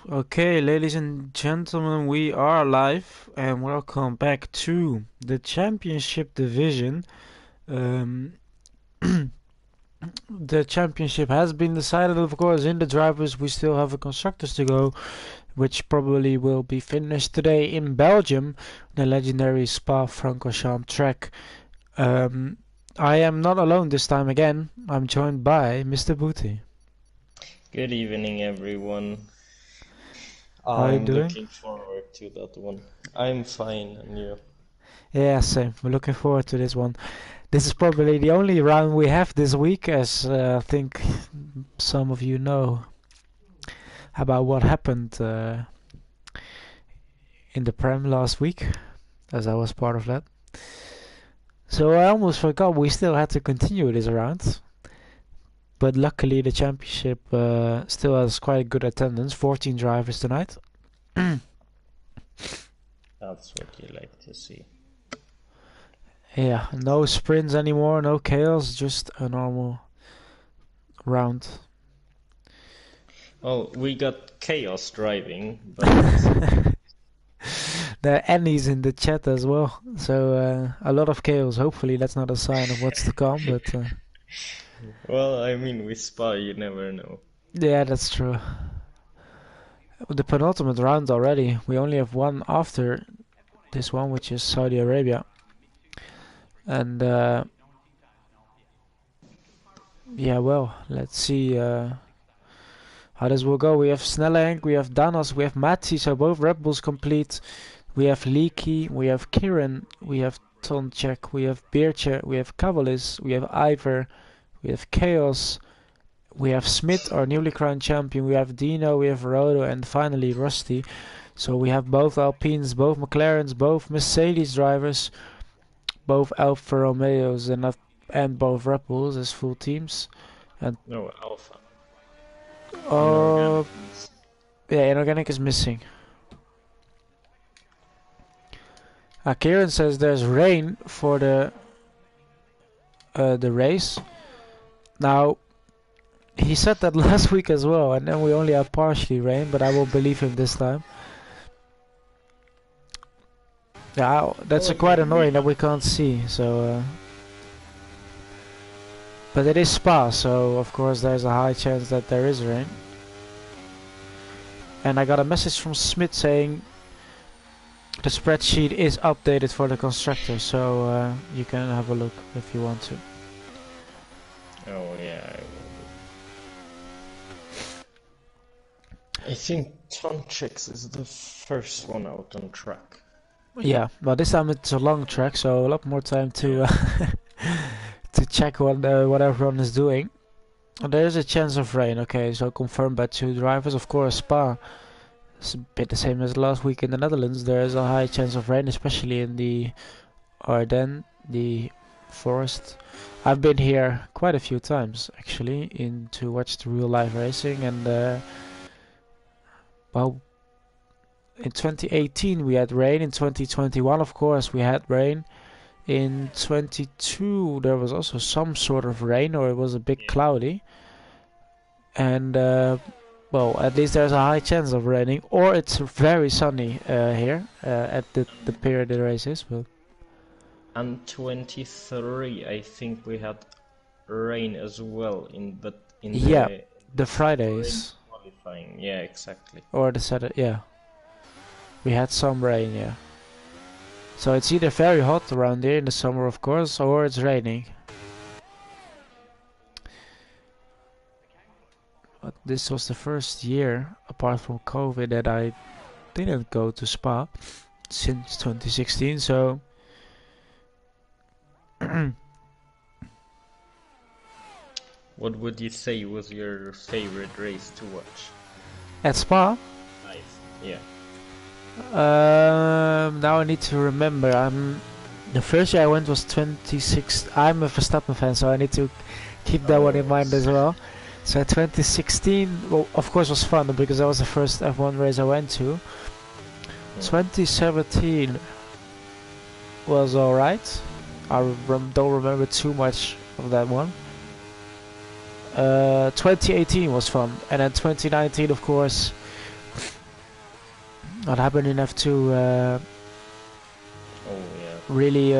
Okay, ladies and gentlemen, we are live and welcome back to the championship division. Um, the championship has been decided, of course, in the drivers. We still have a constructors to go, which probably will be finished today in Belgium, the legendary Spa-Francorchamps track. Um, I am not alone this time again. I'm joined by Mr. Booty. Good evening, everyone. How are you I'm doing? looking forward to that one. I'm fine, and you? Yeah, same. We're looking forward to this one. This is probably the only round we have this week, as I think some of you know about what happened in the Prem last week, as I was part of that. So I almost forgot we still had to continue this round, but luckily the championship still has quite good attendance, 14 drivers tonight. That's what you like to see. Yeah, no sprints anymore, no chaos, just a normal round. Well, we got chaos driving, but There are Annies in the chat as well, so a lot of chaos. Hopefully that's not a sign of what's to come, but well, I mean, with Spa, you never know. yeah, that's true. The penultimate round already. We only have one after this one, which is Saudi Arabia. And yeah, well, let's see how this will go. We have Snellenk, we have Danos, we have Matty, so both Red Bulls complete. We have Leaky, we have Kieran, we have Tonchek, we have Beertje, we have Cavalis, we have Ivor, we have Chaos, we have Smith, our newly crowned champion, we have Dino, we have Rodo, and finally Rusty. So we have both Alpines, both McLarens, both Mercedes drivers, both Alfa Romeos, and both Red Bulls as full teams. And No, Alpha. oh, Inorganic is- yeah, Inorganic is missing. Kieran says there's rain for the race. Now, he said that last week as well, and then we only had partially rain, but I will believe him this time. Yeah, that's Well, quite we annoying that have we can't see. So, but it is Spa, so of course there's a high chance that there is rain. And I got a message from Smith saying the spreadsheet is updated for the constructor, so you can have a look if you want to. Oh, yeah, I will. I think Tonchek is the first one out on track. Yeah, well this time it's a long track, so a lot more time to to check what everyone is doing. There is a chance of rain. Okay, so confirmed by 2 drivers. Of course, Spa. It's a bit the same as last week in the Netherlands. There is a high chance of rain, especially in the Ardennes, the forest. I've been here quite a few times actually to watch the real life racing, and well, in 2018 we had rain. In 2021, of course, we had rain. In 22 there was also some sort of rain, or it was a bit Yeah. cloudy. And well, at least there's a high chance of raining, or it's very sunny here at the period the race is. But And 23, I think we had rain as well in yeah, the the sprint Fridays qualifying. Yeah, exactly. or the Saturday, yeah, we had some rain, yeah. So it's either very hot around here in the summer, of course, or it's raining. But this was the first year, apart from COVID, that I didn't go to Spa since 2016. So What would you say was your favorite race to watch? at Spa, Live. Yeah. now I need to remember. The first year I went was 26. I'm a Verstappen fan, so I need to keep that one in Oh, mind as well. So 2016, well, of course, was fun because that was the first F1 race I went to. 2017 was alright. I don't remember too much of that one. 2018 was fun, and then 2019, of course, what happened in F2 Oh yeah. really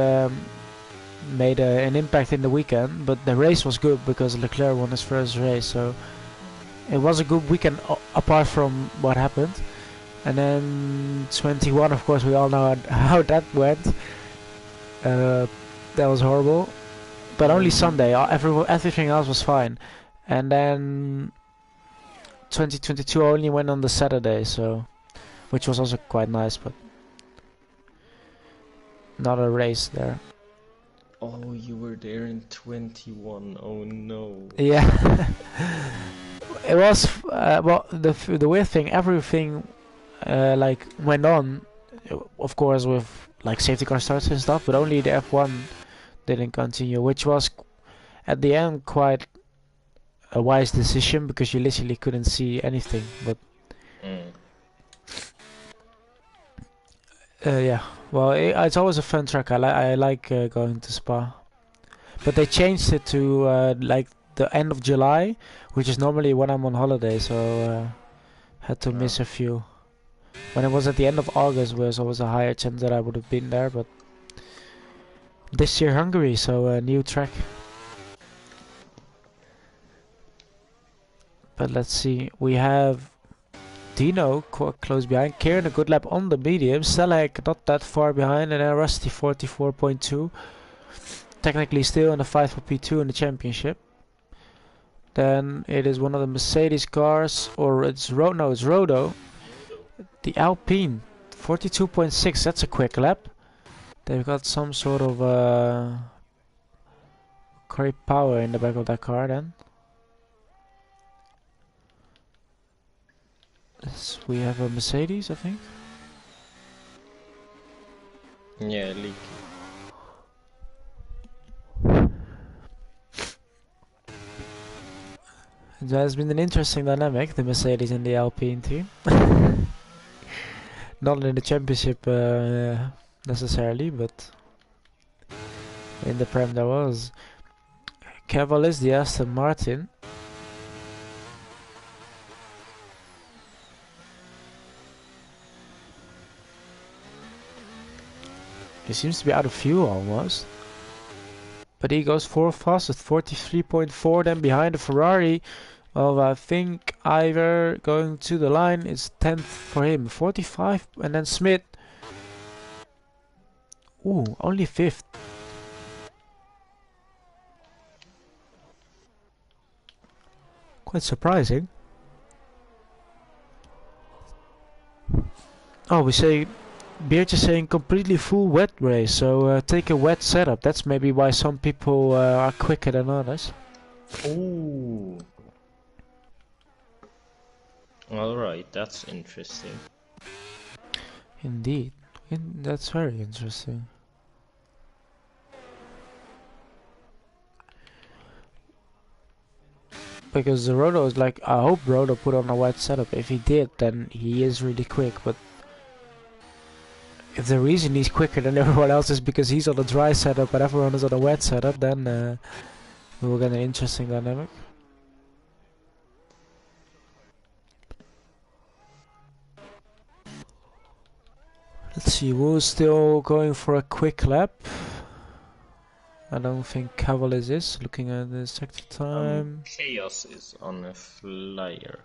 made an impact in the weekend, but the race was good because Leclerc won his first race, so it was a good weekend apart from what happened. And then 21, of course, we all know how that went. That was horrible, but only Sunday. Everything else was fine. And then 2022 only went on the Saturday, so which was also quite nice, but not a race there. Oh, you were there in 21. Oh no. Yeah. It was well, the weird thing, everything like went on, of course, with like safety car starts and stuff, but only the F1 didn't continue, which was at the end quite a wise decision because you literally couldn't see anything. But yeah, well, it's always a fun track. I like going to Spa, but they changed it to like the end of July, which is normally when I'm on holiday, so had to miss a few. When it was at the end of August, there's always a higher chance that I would have been there, but this year Hungary, so a new track. But let's see, we have Dino close behind, Kieran a good lap on the medium, Selec not that far behind, and then Rusty 44.2. Technically still in the fight for P2 in the championship. Then it is one of the Mercedes cars, or it's Rodo. The Alpine 42.6, that's a quick lap. They've got some sort of great power in the back of that car then. We have a Mercedes, I think. Yeah, leaky. It has been an interesting dynamic, the Mercedes and the Alpine team. Not in the championship necessarily, but in the Prem there was. Cavalis, the Aston Martin. He seems to be out of fuel almost. But he goes 4th fastest, 43.4, then behind the Ferrari. Well, I think Iver going to the line is 10th for him, 45, and then Smith. Ooh, only 5th. Quite surprising. Oh, we say Beard is saying completely full wet race, so take a wet setup. That's maybe why some people are quicker than others. Ooh. Alright, that's interesting. Indeed. That's very interesting. Because the Rodo is like, I hope Rodo put on a wet setup. If he did, then he is really quick, but if the reason he's quicker than everyone else is because he's on a dry setup and everyone is on a wet setup, then we will get an interesting dynamic. Let's see, who's still going for a quick lap? I don't think Cavalis is, looking at the sector time. Chaos is on a flyer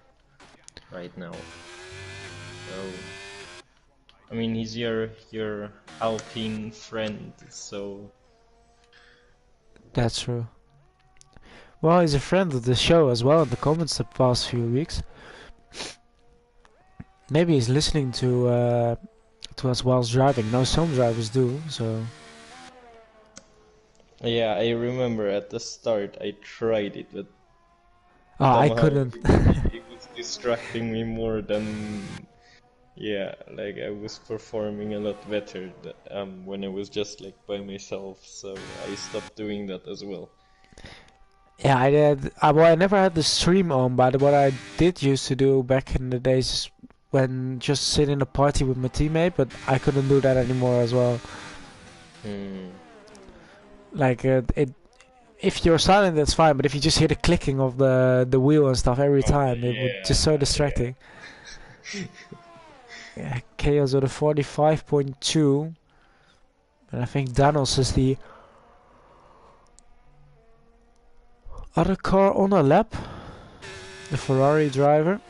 right now. So, I mean, he's your Alpine friend, so... That's true. Well, he's a friend of the show as well in the comments the past few weeks. Maybe he's listening to us whilst driving. No, some drivers do, so... Yeah, I remember at the start I tried it, but I couldn't. It was distracting me more than... Yeah, like I was performing a lot better when I was just like by myself, so I stopped doing that as well. Yeah, I did. Well, I never had the stream on, but what I did used to do back in the days when just sit in a party with my teammate, but I couldn't do that anymore as well. Like if you're silent, that's fine, but if you just hear the clicking of the wheel and stuff every time, it would just so distracting. Yeah, Chaos with a 45.2. And I think Danos is the other car on a lap. The Ferrari driver.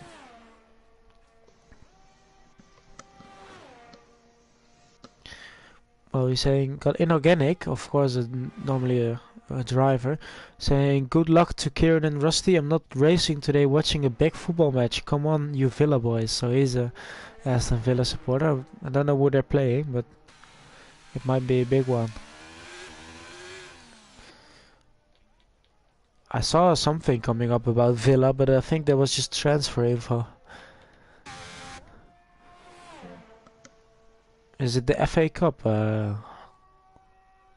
Well, he's saying, got inorganic, of course, normally a driver, saying, good luck to Kieran and Rusty. I'm not racing today, watching a big football match. Come on, you Villa boys. So he's a Aston Villa supporter. I don't know who they're playing, but it might be a big one. I saw something coming up about Villa, but I think that was just transfer info. Is it the FA Cup?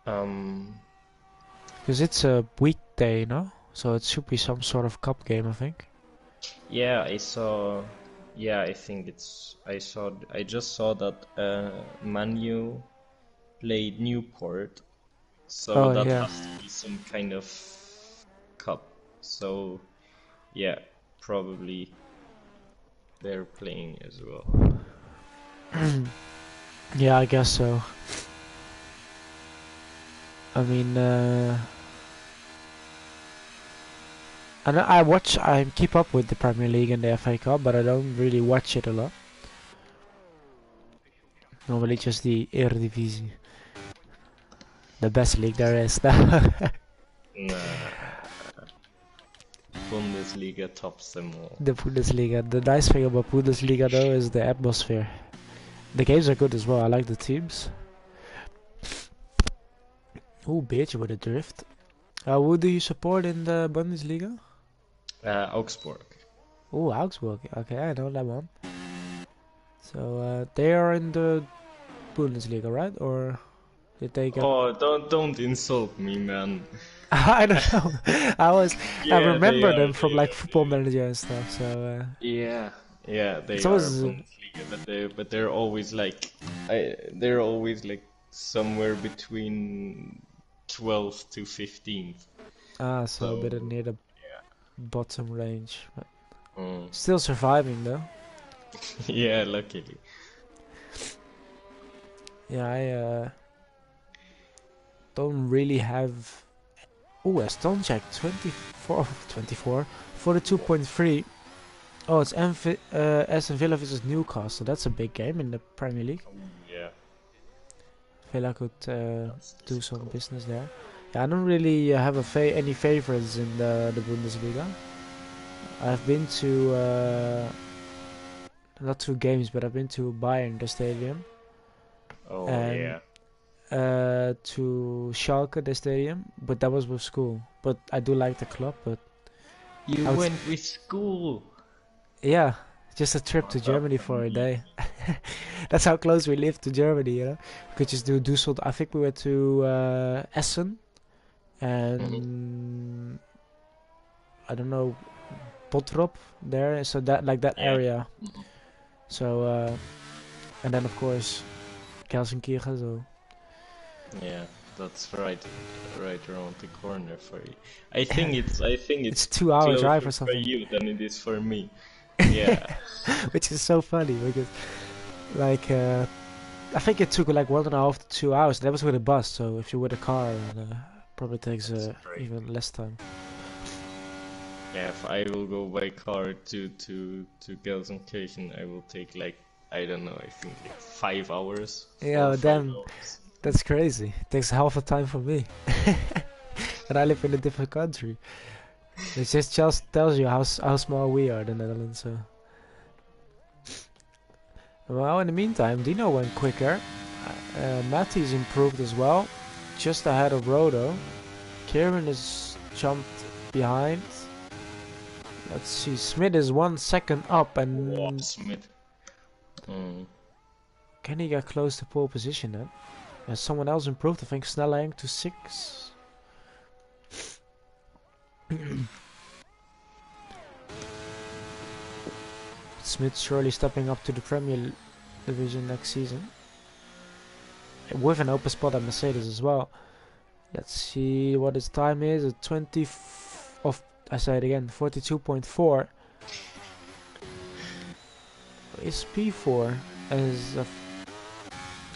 Because it's a weekday, no? So it should be some sort of cup game, I think. Yeah, I saw. Yeah, I think it's. I just saw that Manu played Newport, so that Yeah. has to be some kind of cup. So, yeah, probably they're playing as well. Yeah, I guess so. I mean, I keep up with the Premier League and the FA Cup, but I don't really watch it a lot. Normally just the Eredivisie. The best league there is. Nah, Bundesliga tops them all. The Bundesliga. The nice thing about Bundesliga though is the atmosphere. The games are good as well. I like the teams. Ooh, bitch with a drift. Who do you support in the Bundesliga? Augsburg. Ooh, Augsburg. Okay, I know that one. So they are in the Bundesliga, right? Or did they get? Oh, don't insult me, man. I don't know. I Yeah, remember them from like Football Manager and stuff. So yeah, they it's are always Bundesliga, but they're always like, somewhere between 12th to 15th. so a So bit near the yeah. bottom range, but Mm. still surviving though. Yeah, luckily. Yeah, I don't really have. Ooh, a stone check 24, 42.3. Oh, it's Aston Villa versus Newcastle. That's a big game in the Premier League. Oh, yeah. Villa could That's do some difficult. business there. Yeah, I don't really have any favorites in the Bundesliga. I've been to not two games, but I've been to Bayern, the stadium, Oh and yeah. to Schalke, the stadium. But that was with school. But I do like the club. But You I would, went with school. yeah, just a trip to Oh, that's Germany for a day. amazing. That's how close we live to Germany, you know. We could just do Düsseldorf. I think we went to Essen Mhm. and I don't know Bottrop there. So that like that Yeah. area. Mhm. So and then of course Gelsenkirchen. So Yeah, that's right around the corner for you. I think it's it's 2 hour drive closer or for something, you than it is for me. Yeah. which is so funny because like I think it took like 1.5 to 2 hours. That was with a bus. So if you're with a car, probably takes That's great. even less time. Yeah, if I will go by car to Gelsenkirchen, I will take like, I don't know, I think like 5 hours, four Yeah, or five then hours. that's crazy. It takes half the time for me, and I live in a different country. It just tells you how small we are, the Netherlands. So. Well, in the meantime, Dino went quicker. Matty's improved as well, just ahead of Rodo. Kieran is jumped behind. Let's see, Smith is 1 second up, Wow, and Smith. Mm. can he get close to pole position then? Has someone else improved? I think Snelling to 6. Smith surely stepping up to the Premier Division next season. With an open spot at Mercedes as well. Let's see what his time is. 20 of I say it again, 42.4. Is P4? is a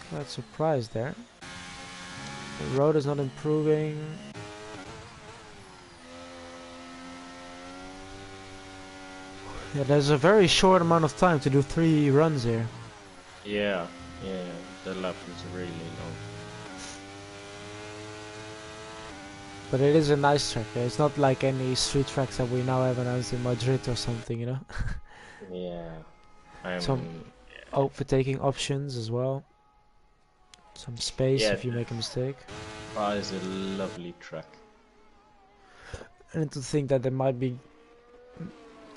slight surprise there. The road is not improving. Yeah, there's a very short amount of time to do 3 runs here. Yeah, the lap is really long. But it is a nice track. It's not like any street tracks that we now have announced in Madrid or something, you know? Yeah, Some overtaking options as well. Some space if you make a mistake. Spa is a lovely track. And to think that there might be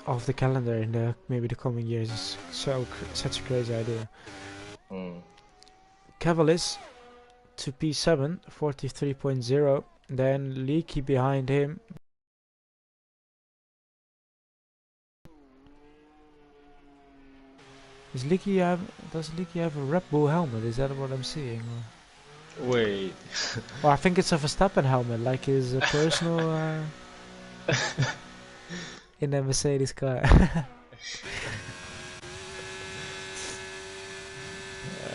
off the calendar in the maybe the coming years is such a crazy idea. Cavalis to P7, 43.0. Then Leaky behind him. Does Leaky have a Red Bull helmet? Is that what I'm seeing? Or? Wait. Well, I think it's a Verstappen helmet, like his personal in a Mercedes car.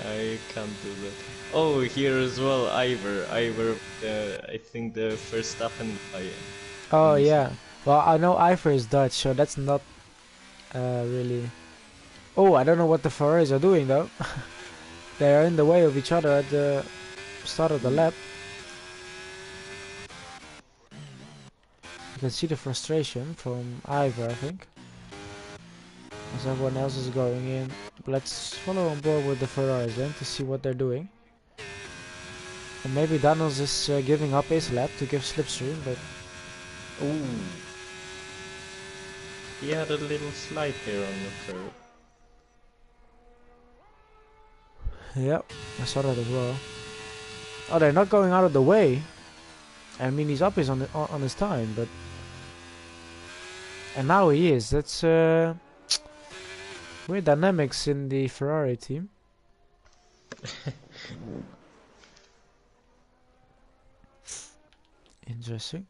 I can't do that. Oh, here as well, Ivor, I think the Verstappen guy. Oh yeah. Well, I know Ivor is Dutch, so that's not really. Oh, I don't know what the Ferraris are doing though. They are in the way of each other at the start of the lap. You can see the frustration from Ivor, I think. As everyone else is going in. Let's follow on board with the Ferraris then to see what they're doing. And maybe Daniels is giving up his lap to give slipstream, but... Ooh. He had a little slide there on the curve. Yep, I saw that as well. Oh, they're not going out of the way. I mean, he's up his on his time, but... And now he is. That's weird dynamics in the Ferrari team. Interesting.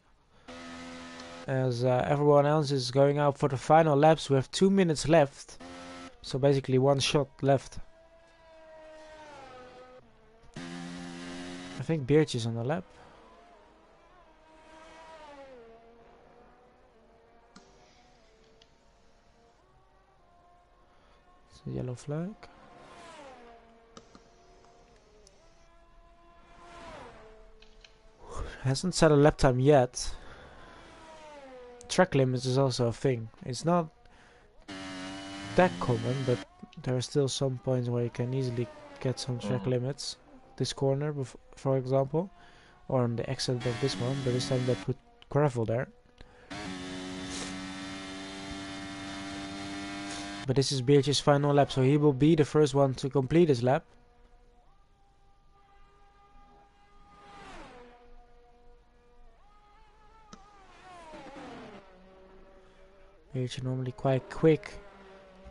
As everyone else is going out for the final laps, we have 2 minutes left. So basically 1 shot left. I think Beertje is on the lap. It's a yellow flag. Hasn't set a lap time yet. Track limits is also a thing. It's not that common, but there are still some points where you can easily get some track limits. This corner, for example, or on the exit of this one, but this time they put gravel there. But this is Beertje's final lap, so he will be the first one to complete his lap. Beertje normally quite quick.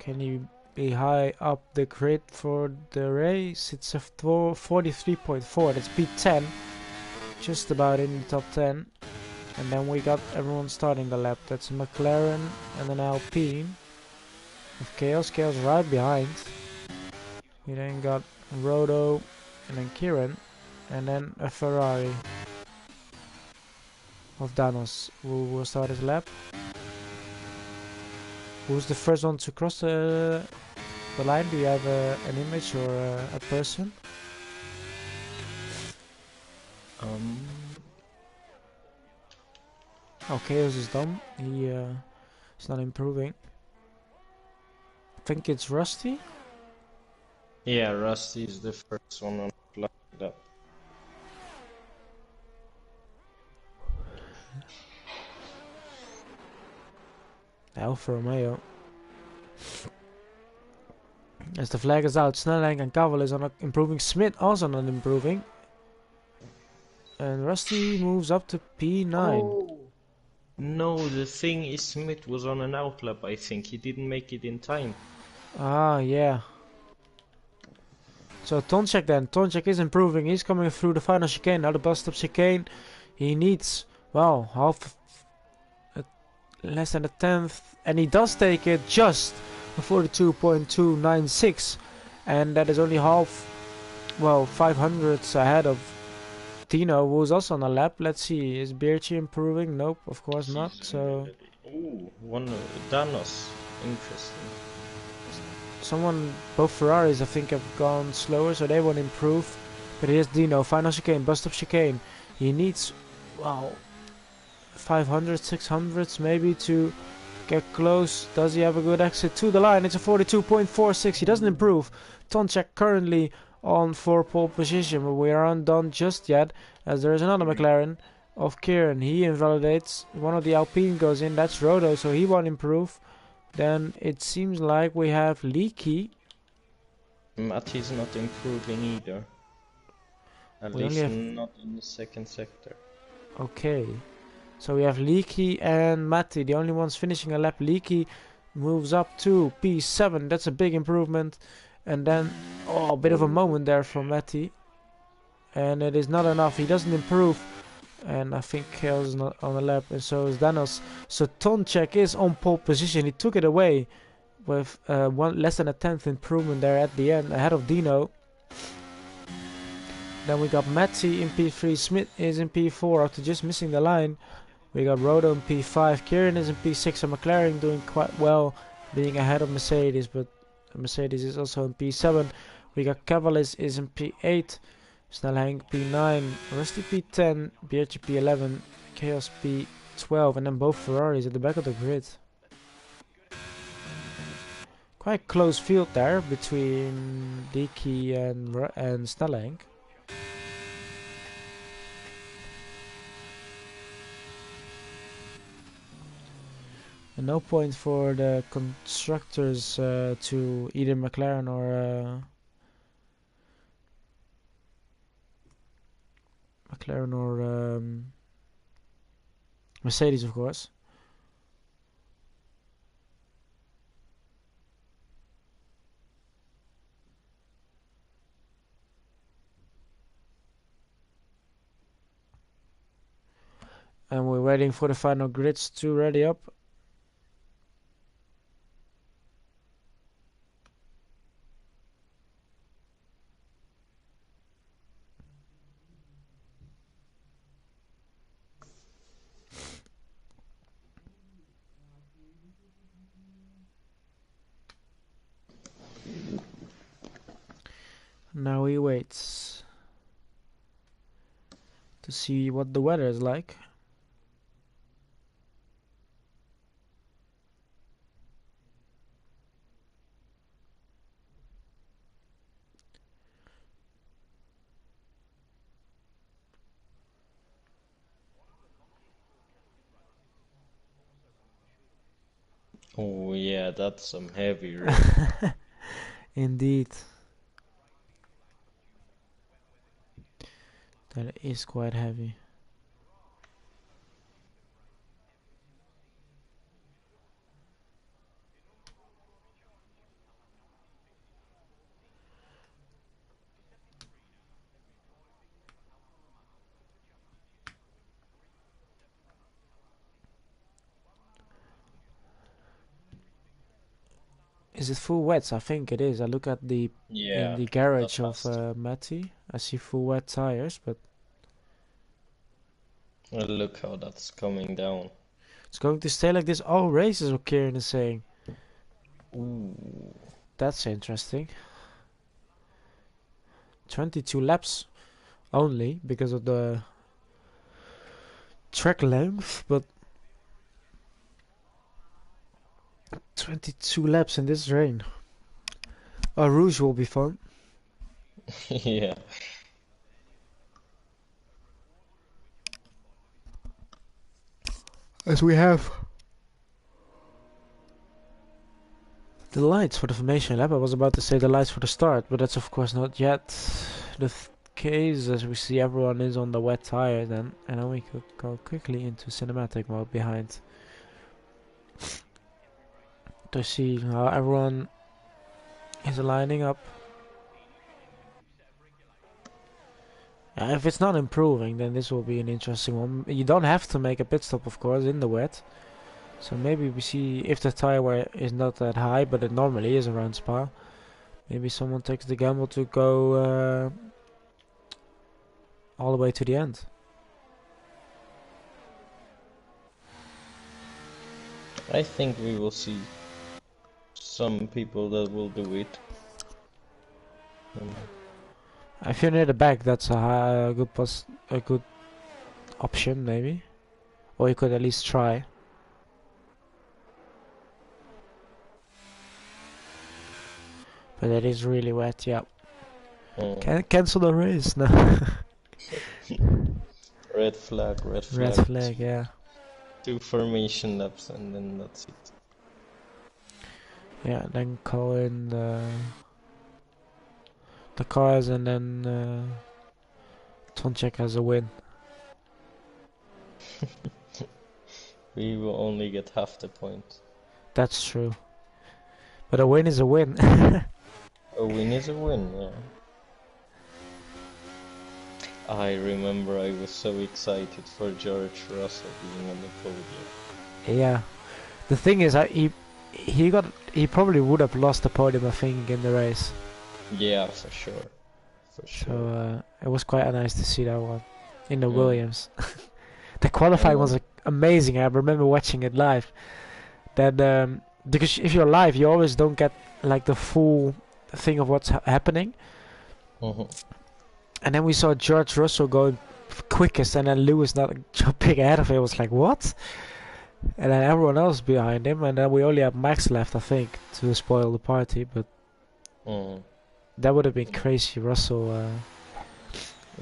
Can he be high up the grid for the race? It's a 43.4, that's P10. Just about in the top 10. And then we got everyone starting the lap. That's a McLaren and an Alpine. With Chaos right behind. We then got Rodo and then Kieran. And then a Ferrari of Danos who will start his lap. Who's the first one to cross the line? Do you have an image or a person? Oh, Chaos is done. He is not improving. I think it's Rusty. Yeah, Rusty is the first one on the lap. Alfa Romeo. As the flag is out, Snelling and Kavel is on improving. Smith also not improving. And Rusty moves up to P9. Oh. No, the thing is Smith was on an outlap, I think. He didn't make it in time. Ah, yeah. So Tonchek then. Tonchek is improving. He's coming through the final chicane. Now the bus stop chicane. He needs, well, less than a tenth. And he does take it just for 42.296. and that is only half, well, 500s ahead of Tino, who's also on a lap. Let's see, is Birchi improving? Nope, of course not. He's So ooh, one Danos. Interesting. both Ferraris I think have gone slower, so they won't improve. But here's Dino, final chicane, bust of chicane. He needs, well, 500, 600s maybe to get close. Does he have a good exit to the line? It's a 42.46. He doesn't improve. Tonchek currently on for pole position, but we aren't done just yet, as there is another McLaren of Kieran. He invalidates. One of the Alpine goes in. That's Rodo, so he won't improve. Then it seems like we have Leaky. Matty's not improving either. At We only least have... not in the second sector. Okay. So we have Leaky and Matty, the only ones finishing a lap. Leaky moves up to P7. That's a big improvement. And then, oh, a bit of a moment there from Matty. And it is not enough. He doesn't improve. And I think Kale's not on the lap, and so is Danos. So Tonchek is on pole position. He took it away with less than a 10th improvement there at the end, ahead of Dino. Then we got Matty in P3. Smith is in P4 after just missing the line. We got Rodo in P5. Kieran is in P6. And McLaren doing quite well, being ahead of Mercedes, but Mercedes is also in P7. We got Cavalis is in P8. Snelhank P9, Rusty P10, Birchi P11, Chaos P12, and then both Ferraris at the back of the grid. Quite close field there between Leaky and Snelhank. And no point for the constructors to either McLaren or Mercedes, of course. And we're waiting for the final grids to ready up. Now he waits to see what the weather is like. Oh yeah, that's some heavy rain. Indeed. That is quite heavy. Is it full wets? I think it is. I look at the in the garage of Matty. I see full wet tires, but well, look how that's coming down. it's going to stay like this all races, what Kieran is saying. Ooh. That's interesting. 22 laps only because of the track length, but 22 laps in this rain. Rouge will be fun. Yeah. As we have the lights for the formation lap. I was about to say the lights for the start, but that's of course not yet the case, as we see everyone is on the wet tire then, and then we could go quickly into cinematic mode behind to see how everyone is lining up. If it's not improving, then this will be an interesting one. You don't have to make a pit stop, of course, in the wet. So maybe we see if the tire wear is not that high, but it normally is around Spa. Maybe someone takes the gamble to go all the way to the end. I think we will see some people that will do it. If you're near the back, that's a good option, maybe. Or you could at least try. But it is really wet, yeah. Can't cancel the race, no. Red flag, red flag. Red flag, yeah. 2 formation laps and then that's it. Yeah, then call in the cars and then Tonchek has a win. We will only get half the point. That's true. But a win is a win. A win is a win, yeah. I remember I was so excited for George Russell being on the podium. Yeah. The thing is, he probably would have lost the podium, I think, in the race. Yeah, for sure. For sure. So it was quite nice to see that one in the Williams. The qualifying was amazing. I remember watching it live. That because if you're live, you always don't get like the full thing of what's happening. And then we saw George Russell going quickest, and then Lewis not jumping ahead of him. It was like, what? And then everyone else behind him, and then we only have Max left, I think, to spoil the party. But that would have been crazy. Russell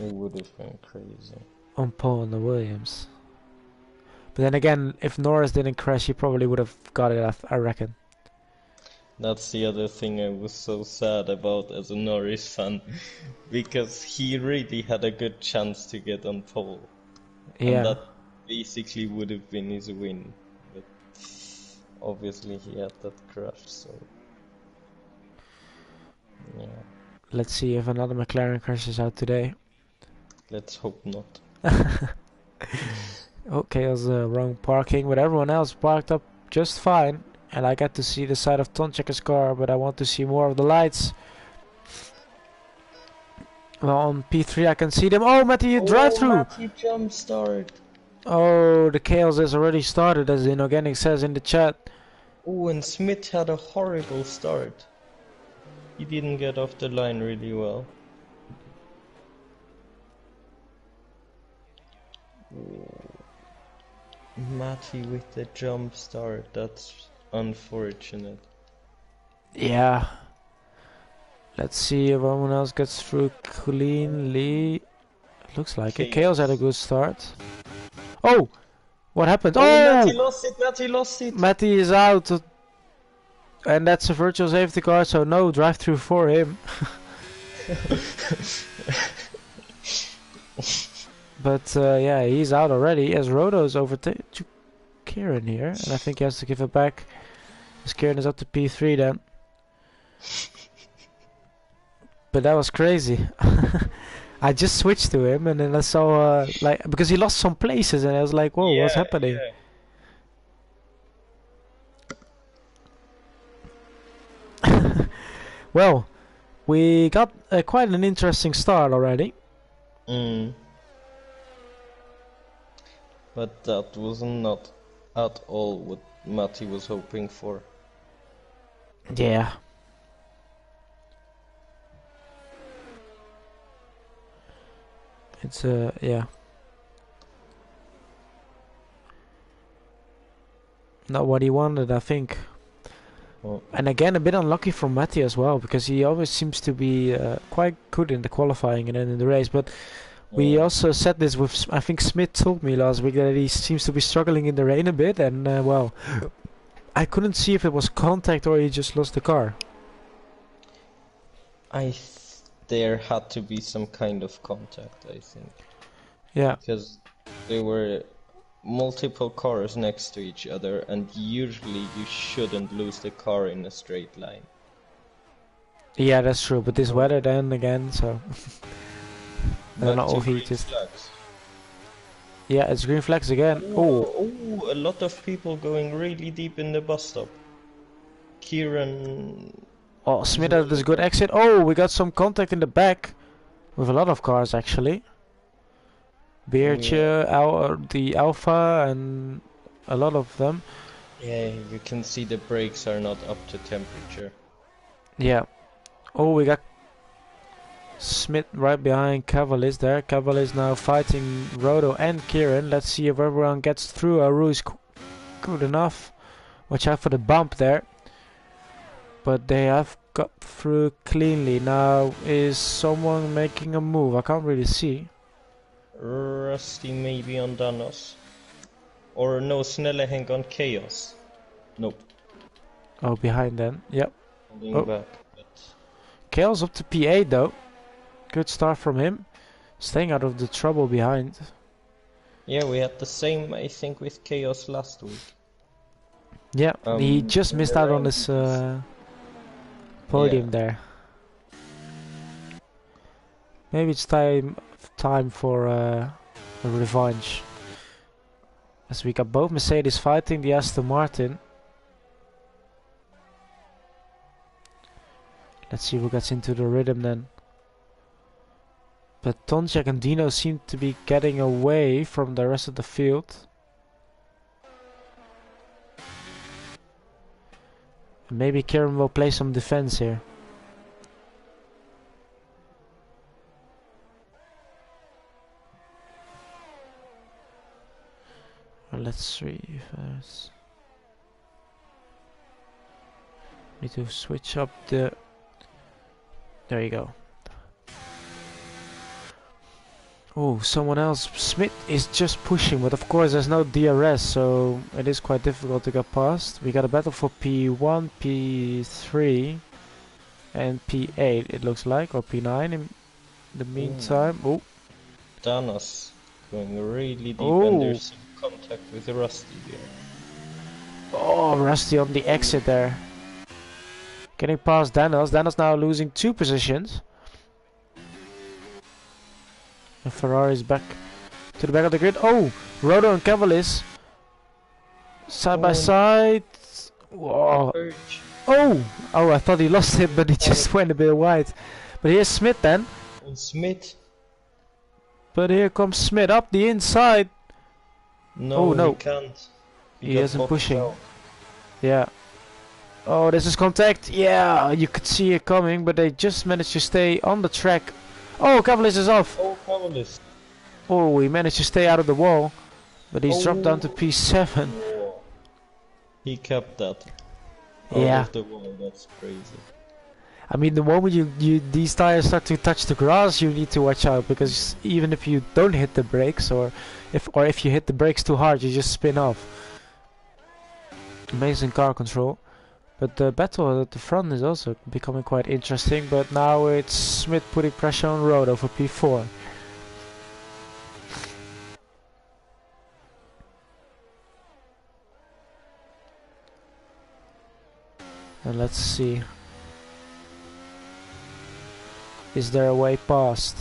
it would have been crazy on pole on the Williams. But then again, if Norris didn't crash, he probably would have got it, I reckon. That's the other thing I was so sad about as a Norris fan, because he really had a good chance to get on pole. Yeah. And that basically would have been his win. But obviously he had that crash, so... Yeah. Let's see if another McLaren crashes out today. Let's hope not. Okay, it was wrong parking, but everyone else parked up just fine. And I got to see the side of Tonchek's car, but I want to see more of the lights. Well, on P3 I can see them. Oh, Matty, drive through! Matty jump start! Oh, the chaos has already started, as Inorganic says in the chat. Oh, and Smith had a horrible start. He didn't get off the line really well. Matty with the jump start, that's unfortunate. Yeah. Let's see if anyone else gets through cleanly. Looks like it. Chaos had a good start. Oh! What happened? Oh! Matty lost it! Matty lost it! Matty is out. And that's a virtual safety car, so no drive-through for him. But yeah, he's out already as Roto's overtaken Kieran here. And I think he has to give it back. As Kieran is up to P3 then. But that was crazy. I just switched to him and then I saw like because he lost some places and I was like, whoa, what's happening? Yeah. Well, we got quite an interesting start already. But that was not at all what Matty was hoping for. Yeah. It's yeah. Not what he wanted, I think. Oh. And again, a bit unlucky from Matty as well, because he always seems to be quite good in the qualifying and then in the race. But we also said this with, I think Smith told me last week that he seems to be struggling in the rain a bit, and well, I couldn't see if it was contact or he just lost the car. There had to be some kind of contact, I think. Yeah. Because there were multiple cars next to each other, and usually you shouldn't lose the car in a straight line. Yeah, that's true, but this weather then again, so... They're not overheated. Yeah, it's green flags again. Oh, a lot of people going really deep in the bus stop. Kieran Oh, Smith had this good exit. Oh, we got some contact in the back with a lot of cars actually. Beertje, the Alpha, and a lot of them. Yeah, you can see the brakes are not up to temperature. Yeah. Oh, we got Smith right behind Cavalis there. Cavalis now fighting Rodo and Kieran. Let's see if everyone gets through. Aru is good enough. Watch out for the bump there. But they have got through cleanly. Now is someone making a move? I can't really see. Rusty maybe on Danos. Or no, Snelle Henk on Chaos. Nope. Oh, behind then. Yep. Holding back. But... Chaos up to P8 though. Good start from him. Staying out of the trouble behind. Yeah, we had the same, I think, with Chaos last week. Yeah, he just missed out on his podium there. Maybe it's time for a revenge. As we got both Mercedes fighting the Aston Martin. Let's see who gets into the rhythm then. But Tonjak and Dino seem to be getting away from the rest of the field. Maybe Kieran will play some defense here. Well, let's see first. Need to switch up the... There you go. Oh, someone else. Smith is just pushing, but of course there's no DRS, so it is quite difficult to get past. We got a battle for P1, P3, and P8 it looks like, or P9 in the meantime. Oh, Danos going really deep and there's some contact with Rusty there. Oh, Rusty on the exit there. Getting past Danos. Danos now losing 2 positions. And Ferrari's back to the back of the grid. Oh, Rodo and Cavalis side by side. Whoa. Oh, I thought he lost it, but he just went a bit wide. But here's Smith then. And Smith. But here comes Smith up the inside. No, he can't. He isn't pushing. Out. Yeah. Oh, this is contact. Yeah, you could see it coming, but they just managed to stay on the track. Oh, Cavalis is off. Oh, Cavalis. Oh, he managed to stay out of the wall, but he's dropped down to P7. He kept that. Yeah. Out of the wall. That's crazy. I mean, the moment these tires start to touch the grass, you need to watch out, because even if you don't hit the brakes, or if you hit the brakes too hard, you just spin off. Amazing car control. But the battle at the front is also becoming quite interesting, but now it's Smith putting pressure on Rodo for P4. And let's see. Is there a way past?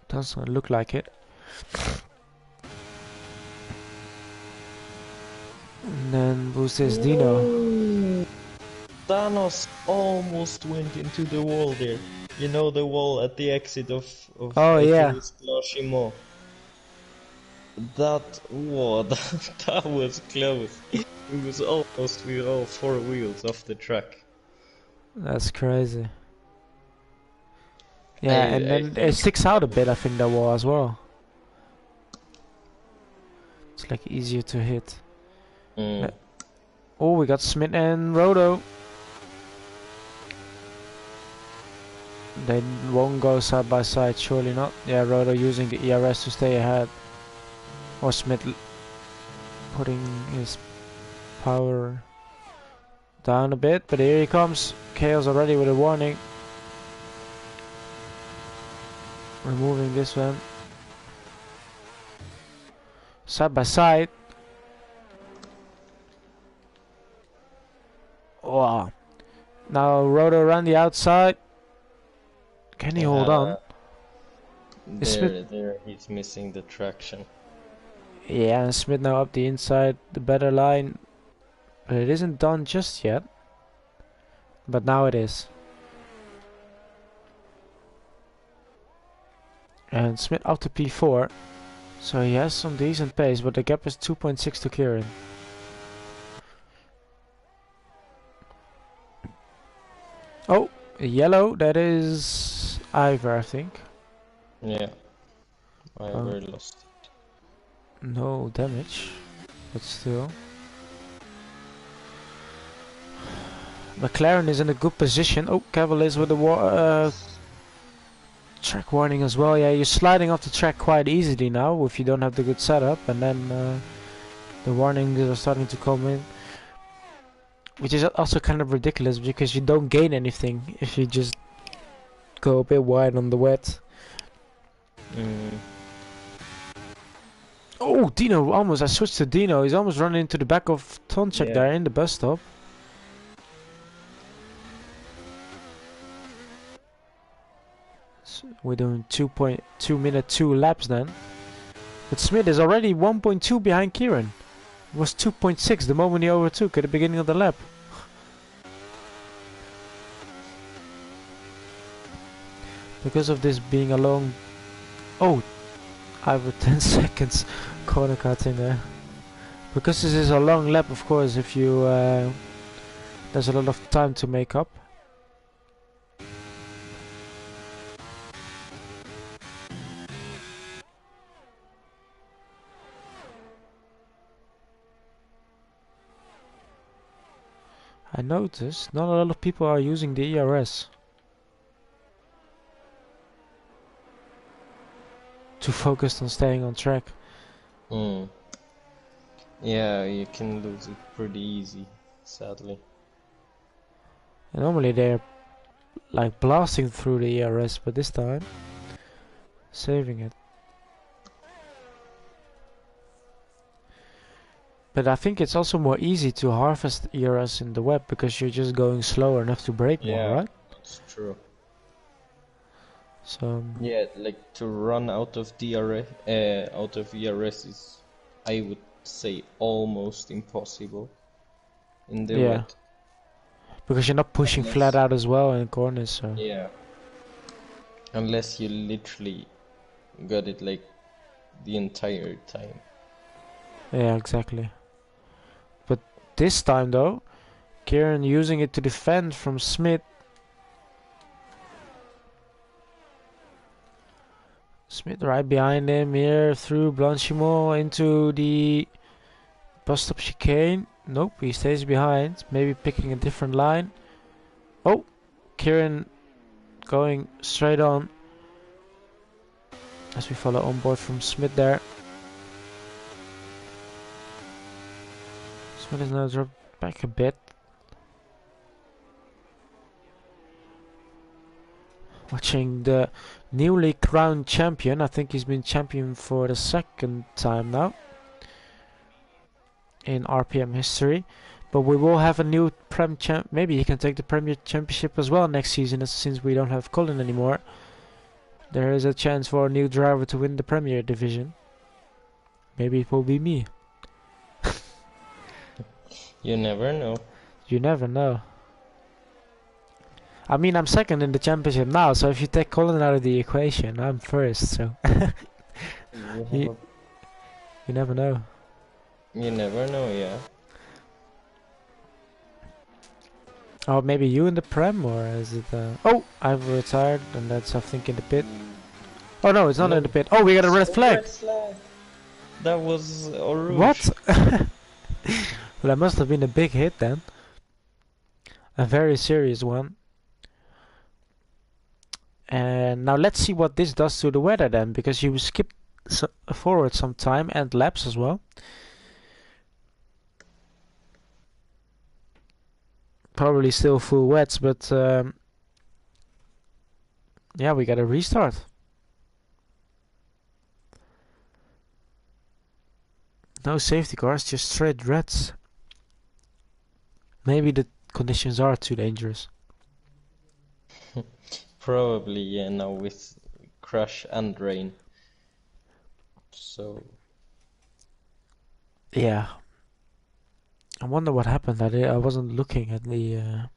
Doesn't look like it. And then who's this? Dino. Danos almost went into the wall there. You know, the wall at the exit of oh yeah. Franchorchamps. That was close. It was almost with all 4 wheels off the track. That's crazy. Yeah, and then it sticks out a bit, I think, that wall as well. It's like easier to hit. Oh, we got Smith and Rodo. They won't go side by side, surely not. Yeah, Rodo using the ERS to stay ahead. Or Smith putting his power down a bit, but here he comes. Chaos already with a warning. Removing this one. Side by side. Wow. Now Rodo around the outside. Can he hold on? Is Smith? There, he's missing the traction. Yeah, and Smith now up the inside, the better line, but it isn't done just yet. But now it is. And Smith up to P4, so he has some decent pace, but the gap is 2.6 to Kieran. Oh, yellow, that is Ivor, I think. Yeah, Ivor lost it. No damage, but still. McLaren is in a good position. Oh, Cavill is with the track warning as well. Yeah, you're sliding off the track quite easily now if you don't have the good setup, and then the warnings are starting to come in. Which is also kind of ridiculous because you don't gain anything if you just go a bit wide on the wet. Oh, Dino almost. I switched to Dino. He's almost running into the back of Tonchek there in the bus stop. So we're doing 2.2 minute 2 laps then. But Smith is already 1.2 behind Kieran. It was 2.6 the moment he overtook at the beginning of the lap. Because of this being a long... Oh, I have 10 seconds corner cutting there. Because this is a long lap, of course, if you... there's a lot of time to make up. I noticed not a lot of people are using the ERS. Too focused on staying on track. Yeah, you can lose it pretty easy, sadly. And normally they're like blasting through the ERS, but this time saving it. But I think it's also more easy to harvest ERS in the web because you're just going slower enough to brake more, right? That's true. So yeah, like to run out of ERS is, I would say, almost impossible in the wet. Because you're not pushing flat out as well in corners, so yeah. Unless you literally got it like the entire time. Yeah, exactly. But this time though, Kieran using it to defend from Smith. Smith right behind him here through Blanchimont into the bus stop chicane. Nope, he stays behind. Maybe picking a different line. Oh, Kieran going straight on as we follow on board from Smith there. Smith is now dropped back a bit. Watching the newly crowned champion. I think he's been champion for the second time now in RPM history. But we will have a new Prem champ. Maybe he can take the Premier Championship as well next season, since we don't have Colin anymore. There is a chance for a new driver to win the Premier division. Maybe it will be me. You never know. You never know. I mean, I'm second in the championship now, so if you take Colin out of the equation, I'm first, so... you never know. You never know, yeah. Oh, maybe you in the Prem, or is it... Oh, I've retired, and that's, I think, in the pit. Oh, no, it's not in the pit. Oh, we got a red flag! That was Orange. What? Well, that must have been a big hit, then. A very serious one. And now let's see what this does to the weather then, because you skip forward some time and laps as well. Probably still full wets, but yeah, we gotta restart. No safety cars, just straight reds. Maybe the conditions are too dangerous. Probably, yeah, now with crash and rain. So Yeah. I wonder what happened. I wasn't looking at the.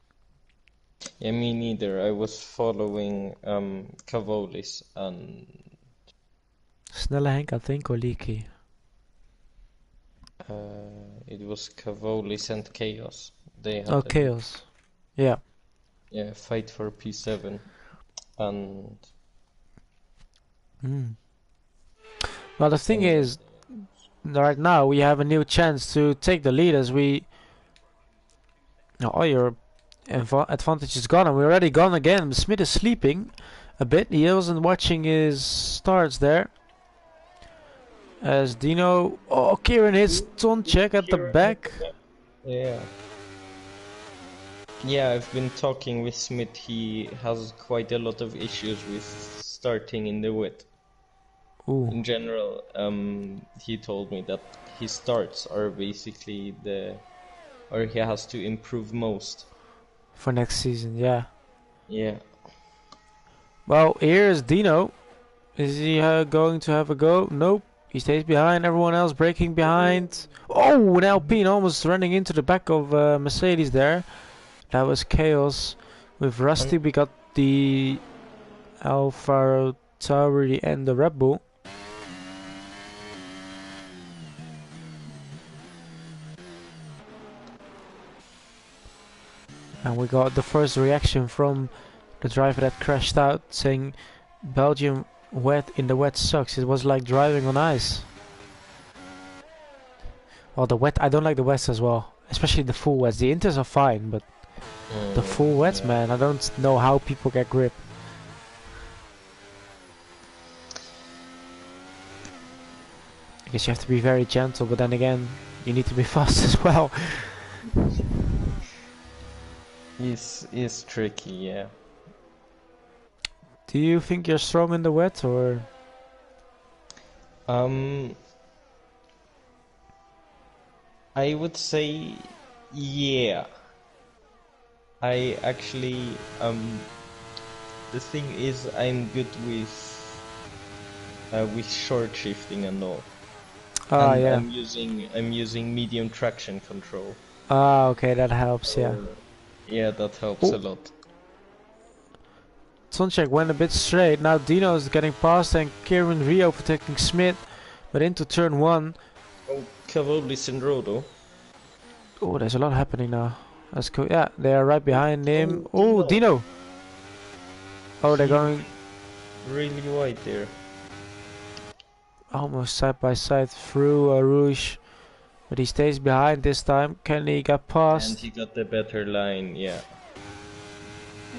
yeah, me neither. I was following Cavolis and Snelle Henk, I think, or Leaky. it was Cavolis and Chaos. They had Oh, Chaos. Yeah. fight for P7 and Well, the thing is, right now we have a new chance to take the lead as we. All your advantage is gone, and we're already gone again. Smith is sleeping a bit. He wasn't watching his starts there. As Dino. Oh, Kieran hits Tonchek at the back. Yeah. Yeah, I've been talking with Smith. He has quite a lot of issues with starting in the wet. Ooh. In general, he told me that his starts are basically or he has to improve most. For next season, yeah. Yeah. Well, here's Dino. Is he going to have a go? Nope. He stays behind. Everyone else breaking behind. Oh, an Alpine almost running into the back of Mercedes there. That was chaos. With Rusty, we got the Alfa Tauri and the Red Bull. And we got the first reaction from the driver that crashed out, saying Belgium wet in the wet sucks. It was like driving on ice. Well, the wet, I don't like the wets as well, especially the full wets. The inters are fine, but the full wets, man, I don't know how people get grip. I guess you have to be very gentle, but then again, you need to be fast as well. It's tricky, yeah. Do you think you're strong in the wet, or? I would say, yeah. I actually, the thing is, I'm good with short shifting and all. Ah, and yeah. I'm using medium traction control. Ah, okay, that helps, yeah. Yeah, that helps a lot. Tonchek went a bit straight. Now Dino is getting past and Kieran re-overtaking Smith. But into turn 1. Oh, Cavolis and Rodo. Oh, there's a lot happening now. That's cool. Yeah, they are right behind him. Oh, Dino! Oh, they're going really wide there. Almost side by side through Rouge. But he stays behind this time. Kenny got past. And he got the better line, yeah.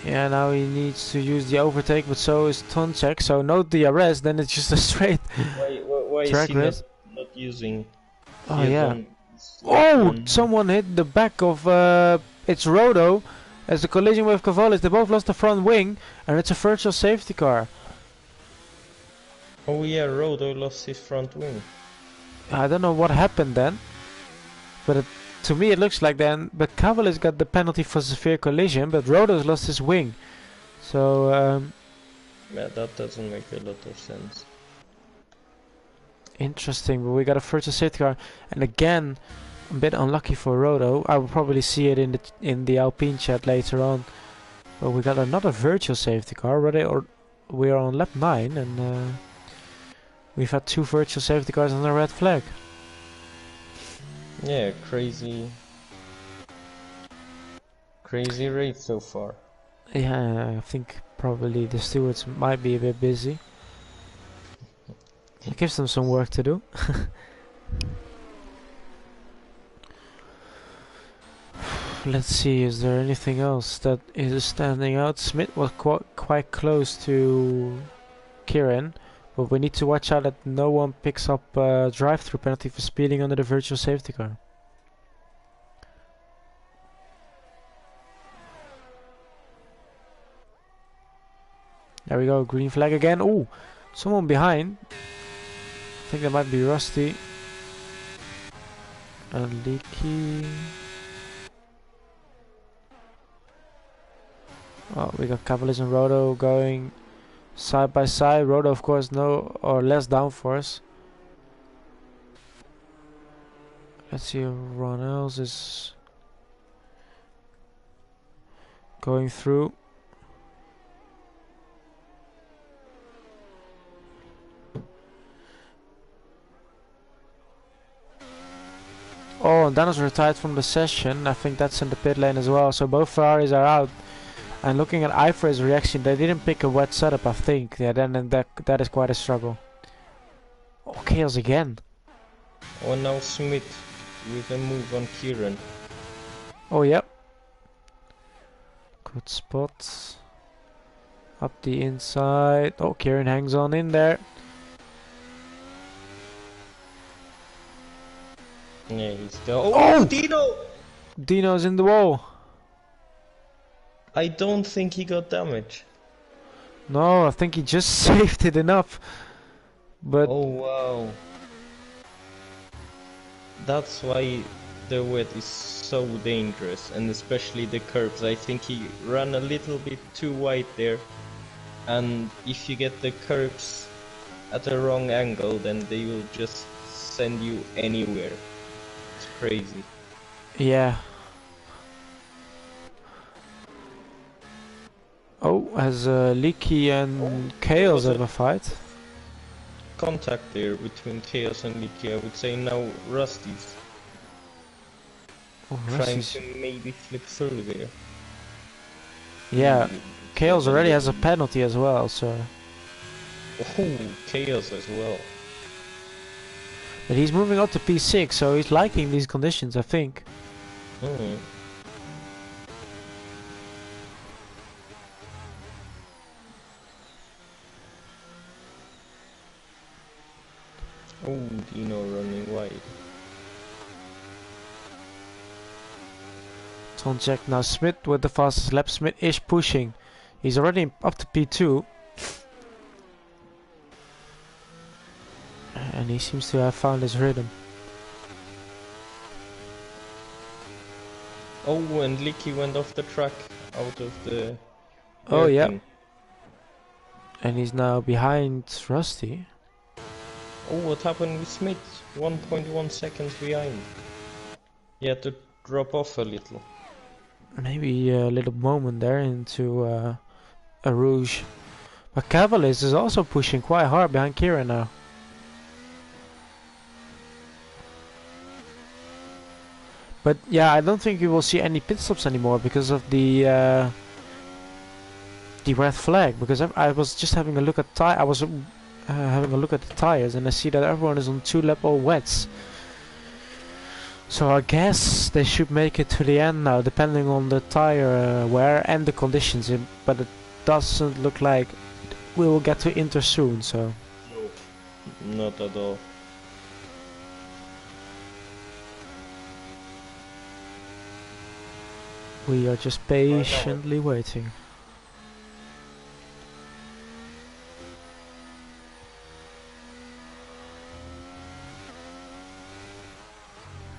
Yeah, now he needs to use the overtake, but so is Tonchek. So no DRS, then it's just a straight why track is he race. not using... Oh, yeah. Oh, someone hit the back of... it's Rodo. As the collision with Cavalis, they both lost the front wing. And it's a virtual safety car. Oh yeah, Rodo lost his front wing. I don't know what happened then. But to me it looks like then... But Cavalis got the penalty for severe collision, but Rodo's lost his wing. So... yeah, that doesn't make a lot of sense. Interesting, but we got a virtual safety car. And again, a bit unlucky for Rodo. I will probably see it in the Alpine chat later on. But we got another virtual safety car. We are on lap 9 and... we've had 2 virtual safety cars on a red flag. Yeah, crazy race so far. Yeah, I think probably the stewards might be a bit busy. It gives them some work to do. Let's see, is there anything else that is standing out? Smith was quite close to Kieran. But we need to watch out that no one picks up a drive-through penalty for speeding under the virtual safety car. There we go, green flag again. Oh, someone behind. I think that might be Rusty. And Leaky. Oh, we got Cavalis and Rodo going Side by side, Roto of course no or less downforce. Let's see if everyone else is going through. Oh, and Danos retired from the session. I think that's in the pit lane as well. So both Ferraris are out. And looking at Ifra's reaction, they didn't pick a wet setup, I think. Yeah, then that is quite a struggle. Oh, Chaos again. Oh, now Smith with a move on Kieran. Oh, yep. Good spot. Up the inside. Oh, Kieran hangs on in there. Yeah, he's go. Oh, Dino! Dino's in the wall. I don't think he got damage. No, I think he just saved it enough. But oh wow. That's why the wet is so dangerous, and especially the curbs. I think he ran a little bit too wide there, and if you get the curbs at the wrong angle, then they will just send you anywhere. It's crazy. Yeah. Oh, has Leaky and Chaos have a fight? Contact there between Chaos and Leaky. I would say now Rusty's trying to maybe flip through there. Yeah, Chaos already has a penalty as well, so... Oh, Chaos as well. But he's moving up to P6, so he's liking these conditions, I think. Oh, Dino running wide. Tonchek now Smith with the fastest lap. Smith is pushing. He's already up to P2. And he seems to have found his rhythm. Oh, and Leaky went off the track out of the... Oh, yeah. And he's now behind Rusty. Oh, what happened with Smith? 1.1 seconds behind. He had to drop off a little. Maybe a little moment there into a Rouge. But Cavalis is also pushing quite hard behind Kieran now. But yeah, I don't think we will see any pit stops anymore because of the red flag. Because I was just having a look at having a look at the tires, and I see that everyone is on 2-lap all wets. So I guess they should make it to the end now, depending on the tire wear and the conditions. But it doesn't look like we will get to Inter soon. So no, not at all. We are just patiently waiting.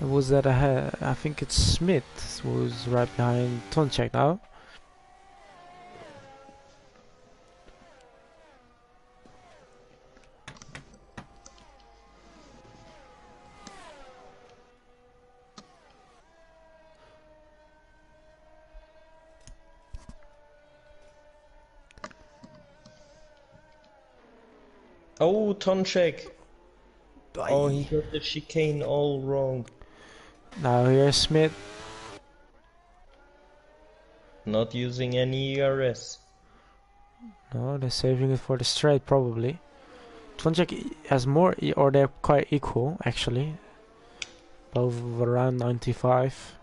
Was that ahead? I think it's Smith who's right behind Tonchek now. Oh, Tonchek! Oh, he got the chicane all wrong. Now here's Smith. Not using any ERS. No, they're saving it for the straight probably. Tonchek has more, or they're quite equal actually. Both around 95.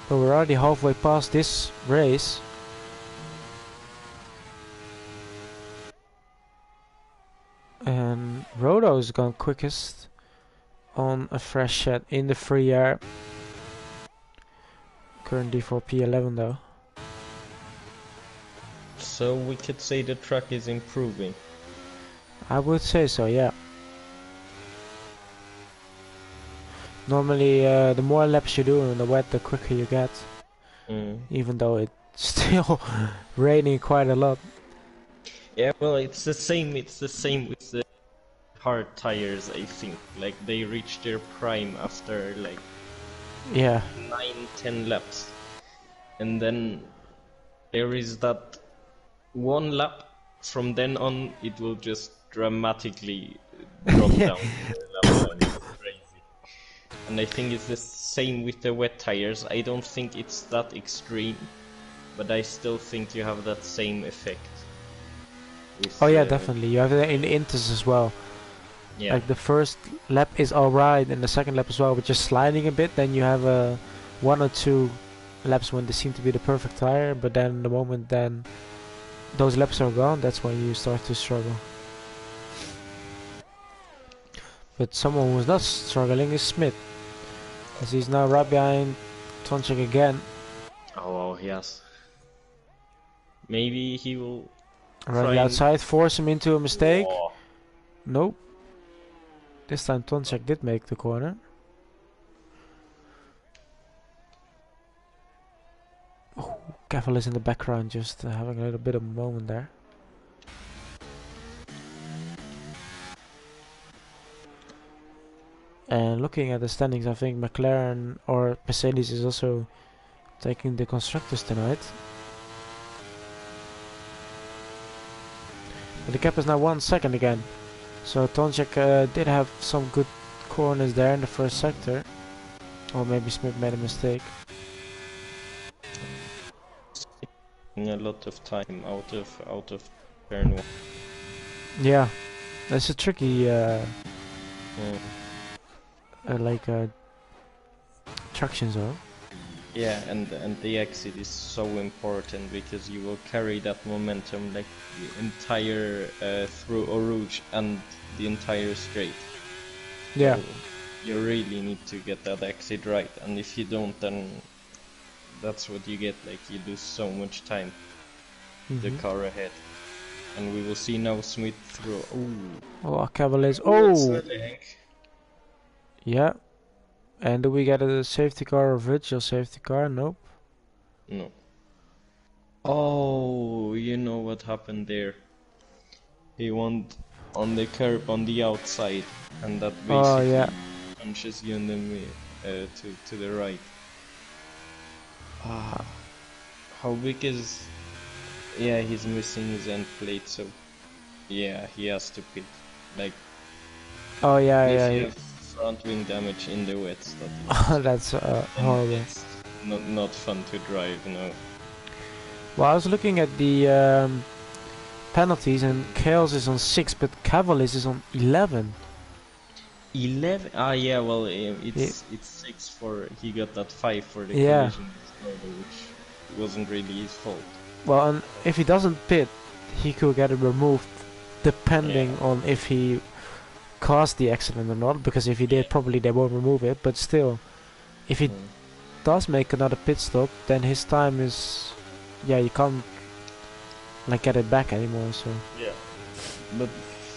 But we're already halfway past this race. And Roto's gone quickest on a fresh set in the free air. Currently for P11 though. So we could say the track is improving. I would say so, yeah. Normally the more laps you do in the wet, the quicker you get. Even though it Still raining quite a lot. Yeah, well, it's the same. It's the same with the hard tires. I think like they reach their prime after like Yeah. 9, 10 laps, and then there is that one lap. From then on, it will just dramatically drop Yeah. down to the lap time. It's crazy. And I think it's the same with the wet tires. I don't think it's that extreme, but I still think you have that same effect. With, Oh yeah, definitely. You have that in the inters as well. yeah. Like the first lap is alright, and the second lap as well, but just sliding a bit. Then you have one or two laps when they seem to be the perfect tire, but then the moment then those laps are gone, that's when you start to struggle. But someone who's not struggling is Smith, as he's now right behind Tonchik again. Oh, yes. Maybe he will Around try the and... outside, force him into a mistake. Whoa. Nope. This time Tonchik did make the corner. Oh, Cavill is in the background, just having a little bit of a moment there. And looking at the standings, I think McLaren or Mercedes is also taking the constructors tonight. But the gap is now 1 second again. So Tonchek did have some good corners there in the first sector. Or maybe Smith made a mistake. A lot of time out of turn 1. Yeah, that's a tricky traction zone. Yeah, and the exit is so important because you will carry that momentum like the entire through Eau Rouge and the entire straight. Yeah. So you really need to get that exit right, and if you don't, then that's what you get. Like you lose so much time. The car ahead, and we will see now Smith through. Oh, Cavaliers. Oh. Yeah. And do we get a safety car or virtual safety car? Nope. No. Oh, you know what happened there? He went on the curb on the outside, and that basically punches you in the to the right. How big is? Yeah, he's missing his end plate, so yeah, he has to pit. Like. Oh yeah, if yeah. you have front wing damage in the wets, that's horrible. It's not fun to drive, no. Well, I was looking at the penalties, and Kales is on 6, but Cavaliers is on 11. 11? Ah, yeah. Well, it's 6 for he got that 5 for the collision, which wasn't really his fault. Well, and if he doesn't pit, he could get it removed, depending on if he caused the accident or not. Because if he did, probably they won't remove it. But still, if he does make another pit stop, then his time is, you can't like get it back anymore. So yeah. But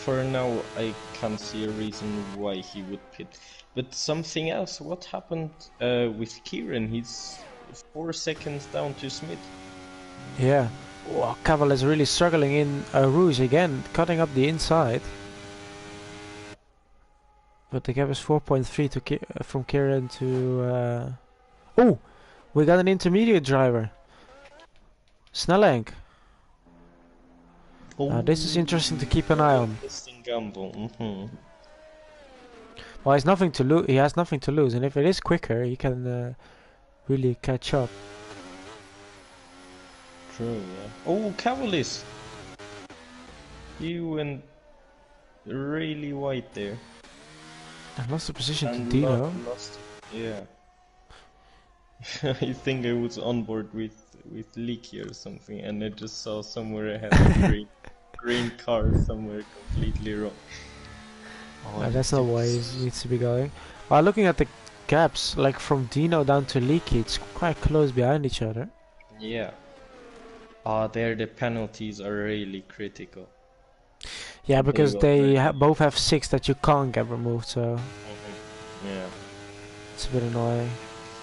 for now, I can't see a reason why he would pit. But something else. What happened with Kieran? He's 4 seconds down to Smith. Yeah. Well, Cavill is really struggling in Rouge again, cutting up the inside. But the gap is 4.3 to from Kieran to... Oh! We got an intermediate driver. Snellenk. This is interesting to keep an eye on. Interesting gamble. Well, he has nothing to lose, and if it is quicker, he can really catch up. True, yeah. Oh, Cavaliers! You went really wide there. I lost the position to Dino. Yeah. I think I was on board with Leaky or something, and I just saw somewhere ahead a green car somewhere completely wrong. That's not where he needs to be going. While looking at the gaps, like from Dino down to Leaky, it's quite close behind each other. Yeah. There the penalties are really critical. Yeah, because they both have 6 that you can't get removed, so... Yeah. It's a bit annoying.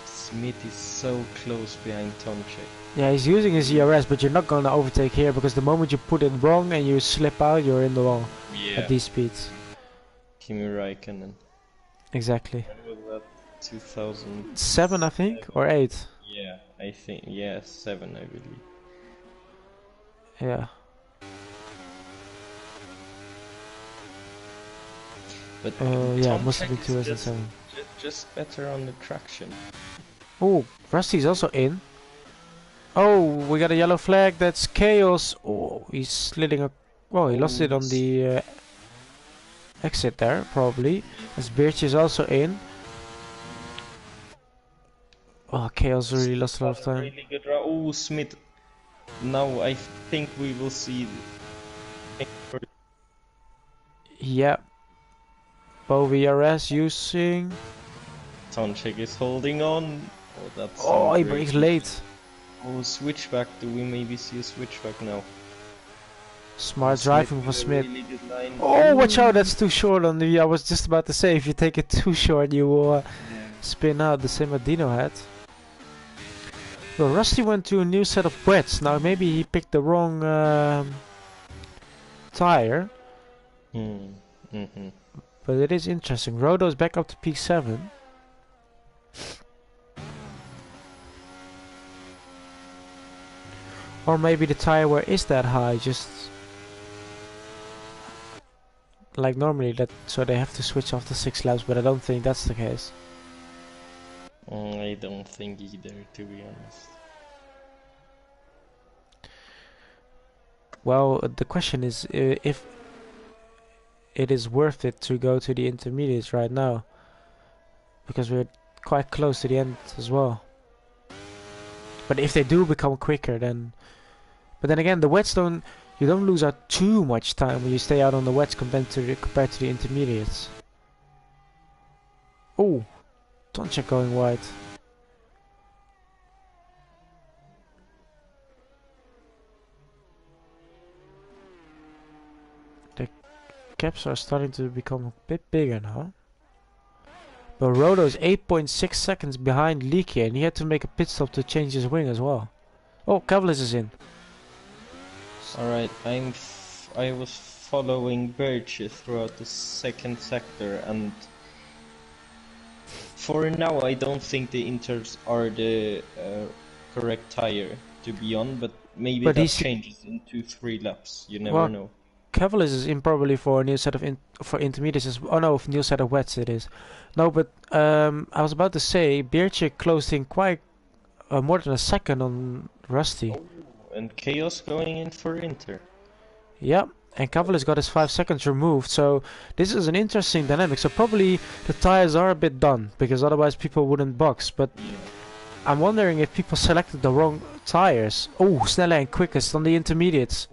Smith is so close behind Tonchek. Yeah, he's using his ERS, but you're not gonna overtake here because the moment you put it wrong and you slip out, you're in the wall at Yeah, these speeds. Kimi Räikkönen. Exactly. When was that? 2007? 7, I think, or 8. Yeah, I think, yeah, 7, I believe. Yeah. But Yeah, Tom must have Check been is 2007. just better on the traction. Oh, Rusty's also in. Oh, we got a yellow flag. That's chaos. Oh, he's sliding up. Well, he lost it on the exit there, probably. As Birch is also in. Oh, chaos really lost a lot of time. Really good round. Oh, Smith. Now I think we will see. Yeah. Both VRS using. Tonchek is holding on. Oh, that's. Oh, he breaks late. Oh, switchback. Do we maybe see a switchback now? Smart driving for Smith. Really good line. Oh, watch out, that's too short on the... I was just about to say, if you take it too short, you will spin out, the same as Dino had. Well, Rusty went to a new set of wets. Now, maybe he picked the wrong tire. But it is interesting. Rodo's back up to P7. Or maybe the tire wear is that high, just... like normally, that so they have to switch after 6 laps, but I don't think that's the case. I don't think either, to be honest. Well, the question is if it is worth it to go to the intermediates right now, because we're quite close to the end as well. But if they do become quicker, then... But then again, the wets don't... You don't lose out too much time when you stay out on the wets compared to the intermediates. Oh, Tonchek going wide. The caps are starting to become a bit bigger now. But Rodo is 8.6 seconds behind Leaky, and he had to make a pit stop to change his wing as well. Oh, Cavalis is in. Alright, I was following Birch throughout the second sector, and for now I don't think the Inters are the correct tire to be on, but maybe that changes in 2-3 laps, you never know. Cavalis is in probably for a new set of for intermediates as well. Oh no, new set of wets it is. No, but I was about to say, Birchik closed in quite more than a second on Rusty. Oh, and Chaos going in for Inter. Yep, and Cavalis got his 5 seconds removed, so this is an interesting dynamic. So probably the tires are a bit done, because otherwise people wouldn't box, but I'm wondering if people selected the wrong tires. Oh, Snelle and quickest on the intermediates.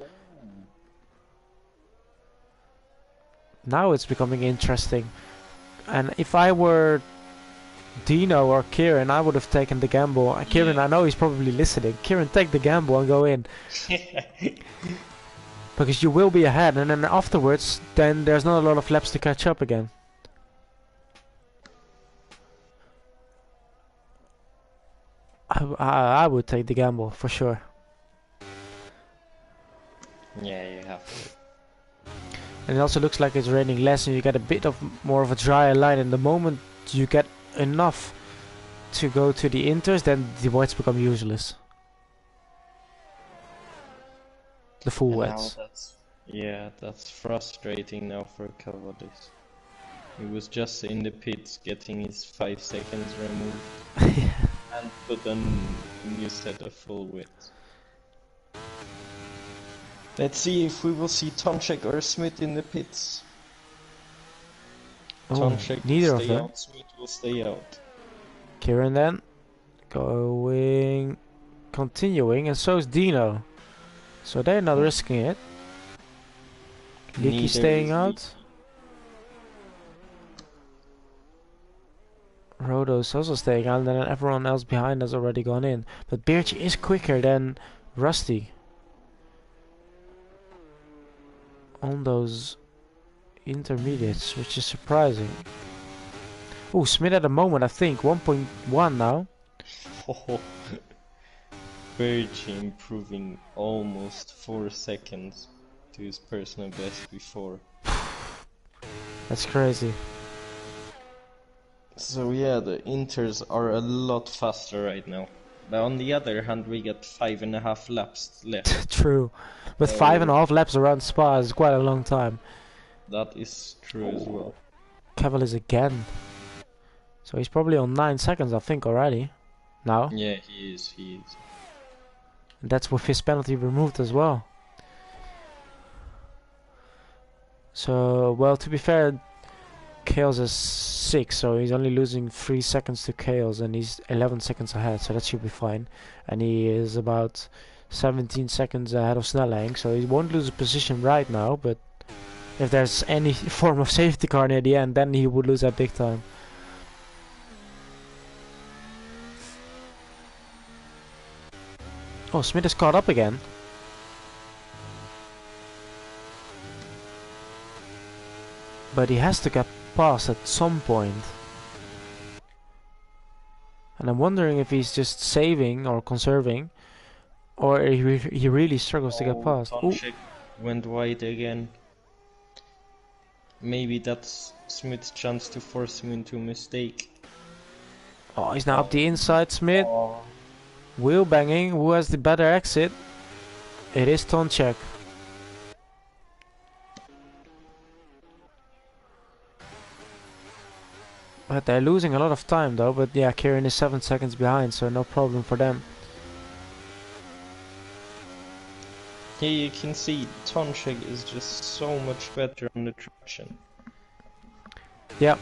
Now it's becoming interesting. And if I were Dino or Kieran, I would have taken the gamble. Kieran, I know he's probably listening. Kieran, take the gamble and go in. Because you will be ahead, and then afterwards, then there's not a lot of laps to catch up again. I would take the gamble, for sure. Yeah, you have to. And it also looks like it's raining less, and you get a bit of more of a drier line. And the moment you get enough to go to the inters, then the wets become useless. The full wets. That's frustrating now for Cavalis. He was just in the pits getting his 5 seconds removed and put on a new set of full wets. Let's see if we will see Tonchek or Smith in the pits. Oh, Tonchek neither will of stay them. out, Smith will stay out. Kieran then continuing, and so is Dino. So they're not risking it. Leaky staying out. Rodo's also staying out, and then everyone else behind has already gone in. But Birch is quicker than Rusty on those intermediates, which is surprising. Oh, Smith at the moment, I think 1.1 now. Berge improving almost 4 seconds to his personal best before. That's crazy. So yeah, the Inters are a lot faster right now. But on the other hand, we got 5.5 laps left. True. But So 5.5 laps around Spa is quite a long time. that is true as well. Cavallis again. So he's probably on 9 seconds, I think, already. Now. Yeah, he is. And that's with his penalty removed as well. So, well, to be fair, Chaos is 6, so he's only losing 3 seconds to Chaos, and he's 11 seconds ahead, so that should be fine. And he is about 17 seconds ahead of Snelling, so he won't lose a position right now, but if there's any form of safety car near the end, then he would lose that big time. Oh, Smith is caught up again. But he has to get past at some point. And I'm wondering if he's just saving or conserving, or he really struggles to get past. Tonchik went wide again. Maybe that's Smith's chance to force him into a mistake. Oh, he's now up the inside, Smith. Oh. Wheel banging. Who has the better exit? It is Tonchek. But they're losing a lot of time though. But yeah, Kieran is 7 seconds behind, so no problem for them. Here you can see Tonchik is just so much better on the traction. Yeah,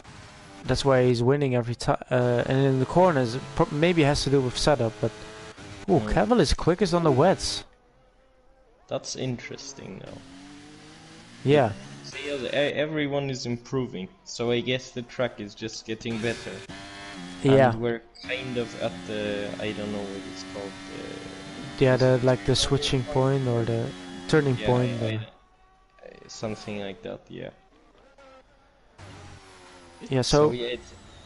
that's why he's winning every time. And in the corners, maybe it has to do with setup. But ooh, Cavill is quickest on the wets. That's interesting now. Yeah. See, everyone is improving, so I guess the track is just getting better. Yeah. And we're kind of at the, I don't know what it's called. Yeah, the switching point or the turning point. Something like that, yeah. Yeah, so yeah,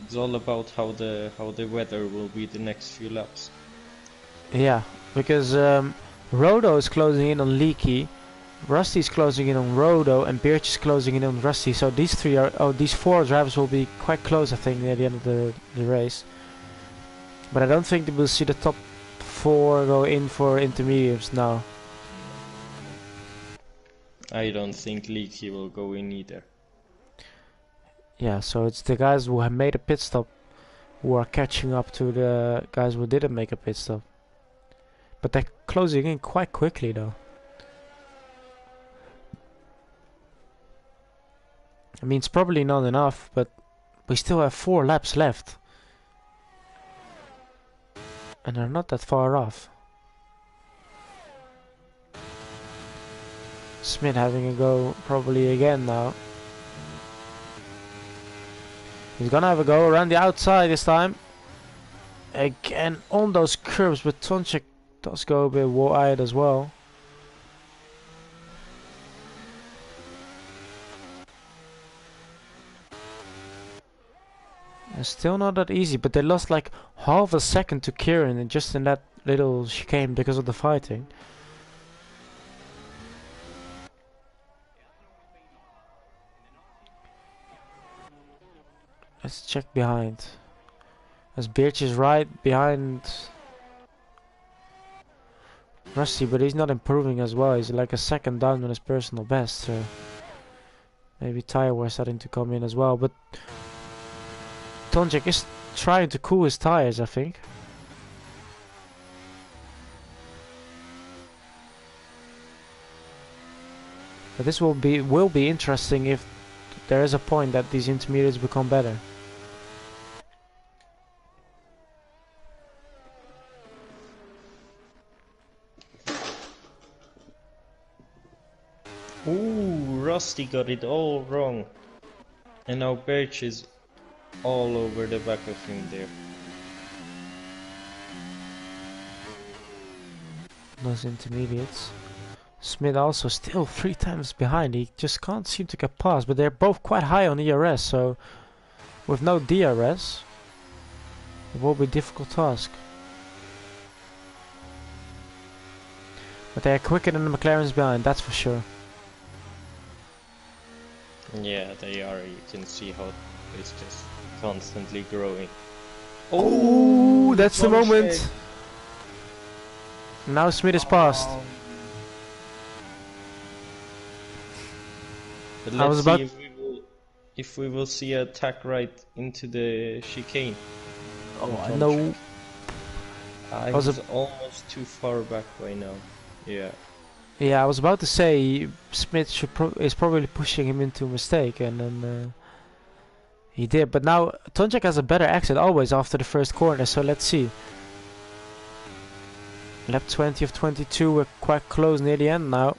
it's all about how the weather will be the next few laps. Yeah, because Rodo is closing in on Leaky, Rusty is closing in on Rodo, and Birch is closing in on Rusty. So these four drivers will be quite close, I think, near the end of the race. But I don't think that we'll see the top 4 go in for intermediates now. I don't think Leaky will go in either. Yeah, so it's the guys who have made a pit stop who are catching up to the guys who didn't make a pit stop. But they're closing in quite quickly though. I mean, it's probably not enough, but we still have 4 laps left. And they're not that far off. Smith having a go probably again now. He's gonna have a go around the outside this time. Again on those curves, but Tonchek does go a bit wide as well. It's still not that easy, but they lost like half a second to Kieran and just in that little chicane because of the fighting. Let's check behind. As Birch is right behind Rusty, but he's not improving as well. He's like a second down on his personal best, so maybe tire wear starting to come in as well. But Tonchek is trying to cool his tires, I think. But this will be interesting if there is a point that these intermediates become better. Ooh, Rusty got it all wrong. And now Birch is all over the back of him there. Those intermediates. Smith also still 3 times behind. He just can't seem to get past, but they're both quite high on ERS, so with no DRS, it will be a difficult task. But they're quicker than the McLarens behind, that's for sure. Yeah, they are. You can see how it's just constantly growing. Oh, that's the moment. check. Now Smith is passed. But I was let's about. see if we will see an attack right into the chicane. Oh, I know. I was almost too far back by now. Yeah. Yeah, I was about to say Smith is probably pushing him into a mistake, and then he did. But now Tonchek has a better exit always after the first corner, so let's see. Lap 20 of 22, we're quite close near the end now.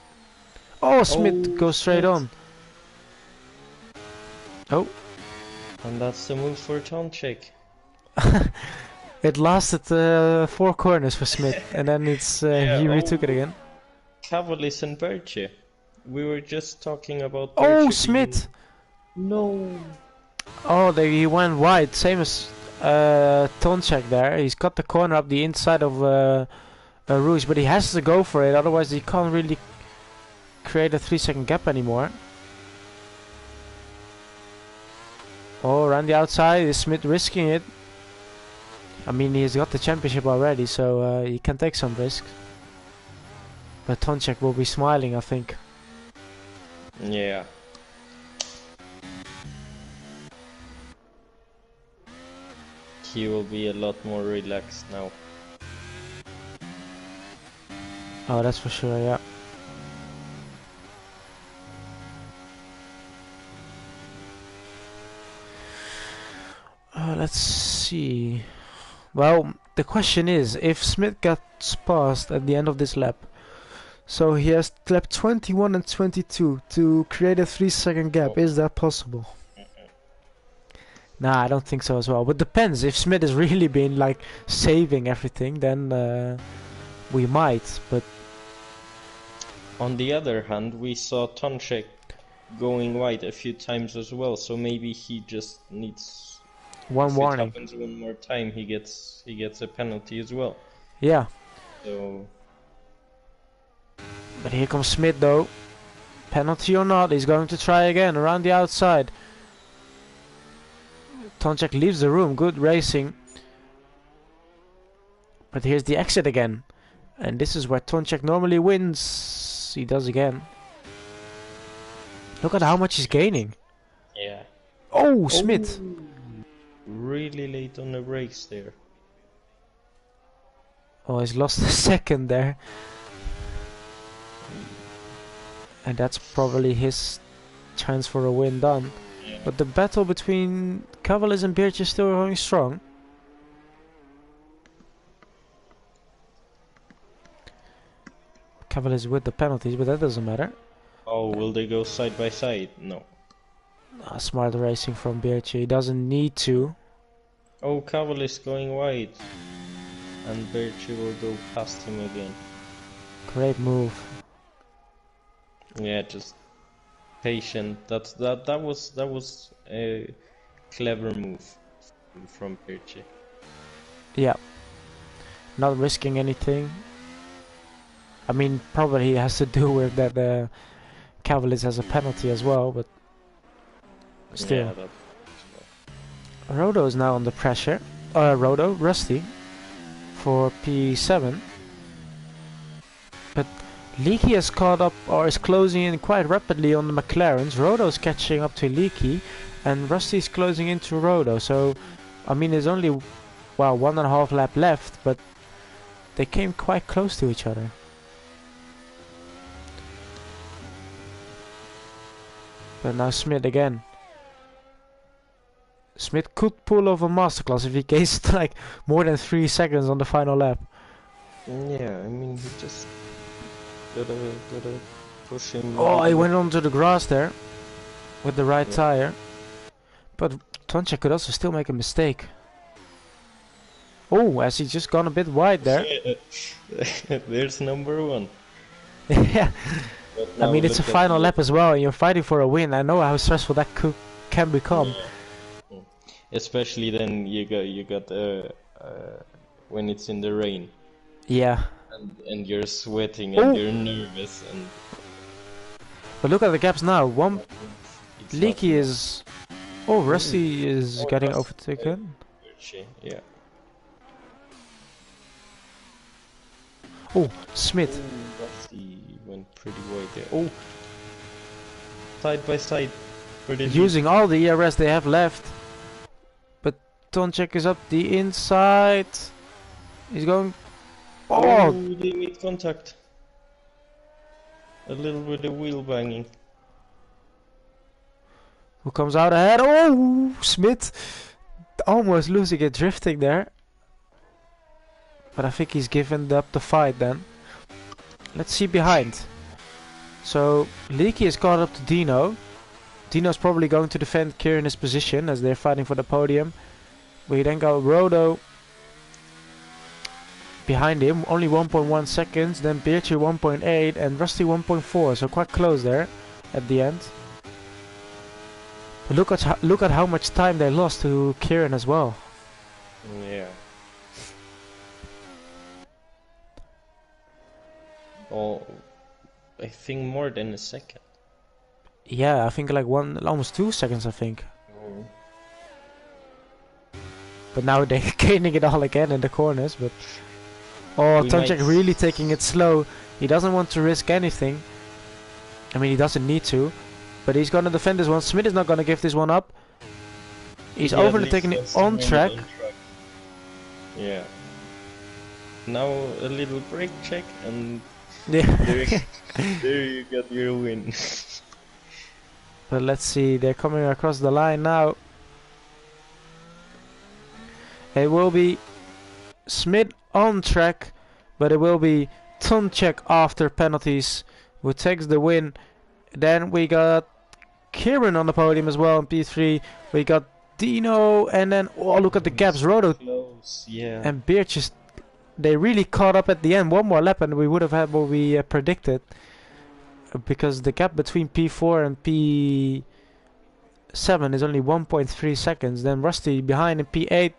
Oh, Smith goes straight on. Oh. And that's the move for Tonchek. It lasted 4 corners for Smith, and then it's he retook it again. Cavallis and Berche. We were just talking about Berche Smith! No! Oh, he went wide, same as Tonchek there. He's got the corner up the inside of Rouge, but he has to go for it, otherwise he can't really create a 3-second gap anymore. Oh, around the outside, is Smith risking it? I mean, he's got the championship already, so he can take some risks. But Tonchek will be smiling, I think. Yeah. He will be a lot more relaxed now. Oh, that's for sure, yeah. Let's see. Well, the question is, if Smith gets passed at the end of this lap, so he has lap 21 and 22 to create a 3-second gap, is that possible? Nah, I don't think so as well, but depends. If Smith has really been like saving everything, then we might, but... On the other hand, we saw Tonchek going wide a few times as well, so maybe he just needs... One warning. If it happens one more time, he gets a penalty as well. Yeah. So. But here comes Smith though. Penalty or not, he's going to try again around the outside. Tonchek leaves the room. Good racing. But here's the exit again, and this is where Tonchek normally wins. He does again. Look at how much he's gaining. Yeah. Oh, Smith. Really late on the brakes there. Oh, he's lost a second there. And that's probably his chance for a win done. Yeah. But the battle between Cavallis and Birch is still going strong. Cavallis with the penalties, but that doesn't matter. Oh, will they go side by side? No. Smart racing from Birch. He doesn't need to. Oh, Cavallis going wide. And Birch will go past him again. Great move. Yeah, just patient. That was a clever move from Birch. Yeah. Not risking anything. I mean, probably he has to do with that Cavallis has a penalty as well, but still. Yeah, Rodo is now under pressure. Rusty for P7. But Leakey has caught up or is closing in quite rapidly on the McLarens. Rodo's catching up to Leakey and Rusty's closing into Rodo. So, I mean, there's only, well, 1.5 lap left, but they came quite close to each other. But now Smith again. Smith could pull off a masterclass if he gains like more than 3 seconds on the final lap. Yeah, I mean, he just gotta push him. Oh, he went onto the grass there with the right tire. But Tonchek could also still make a mistake. Oh, has he just gone a bit wide there? There's number 1. Yeah. I mean, it's a final lap as well, and you're fighting for a win. I know how stressful that can become. Yeah. Especially then you got when it's in the rain. Yeah. and you're sweating and Oh, you're nervous and but look at the gaps now. One it's not Leaky enough. is. Oh, Ooh. Rusty is Oh, getting Rusty, overtaken. yeah. Oh, Smith. Oh, Rusty went pretty wide there. Oh, side by side for the lead. Using all the ERS they have left. But Tonchek is up the inside. He's going. Oh, Oh, they made contact. A little bit of wheel banging. who comes out ahead? Oh, Smith almost losing it drifting there. But I think he's given up the fight then. Let's see behind. So Leaky is caught up to Dino. Dino's probably going to defend Kieran's position as they're fighting for the podium. We then got Rodo behind him, only 1.1 seconds. Then Birchie 1.8 and Rusty 1.4. So quite close there at the end. But look at how much time they lost to Kieran as well. Yeah. Oh, I think more than a second. Yeah, I think like almost 2 seconds, I think. Oh. But now they're gaining it all again in the corners. But oh, Tonchek really taking it slow. He doesn't want to risk anything. I mean, he doesn't need to. But he's gonna defend this one. Smith is not gonna give this one up. He's overtaking it on track. Yeah. Now a little brake check and Yeah. there you got your win. But let's see, they're coming across the line now. It will be Smith on track, but it will be Tonchek after penalties who takes the win. Then we got Kieran on the podium as well in P3. We got Dino, and then oh, look at the gaps. Rodo Close, yeah. and Birch, they really caught up at the end. One more lap and we would have had what we predicted. Because the gap between P4 and P7 is only 1.3 seconds. Then Rusty behind in P8.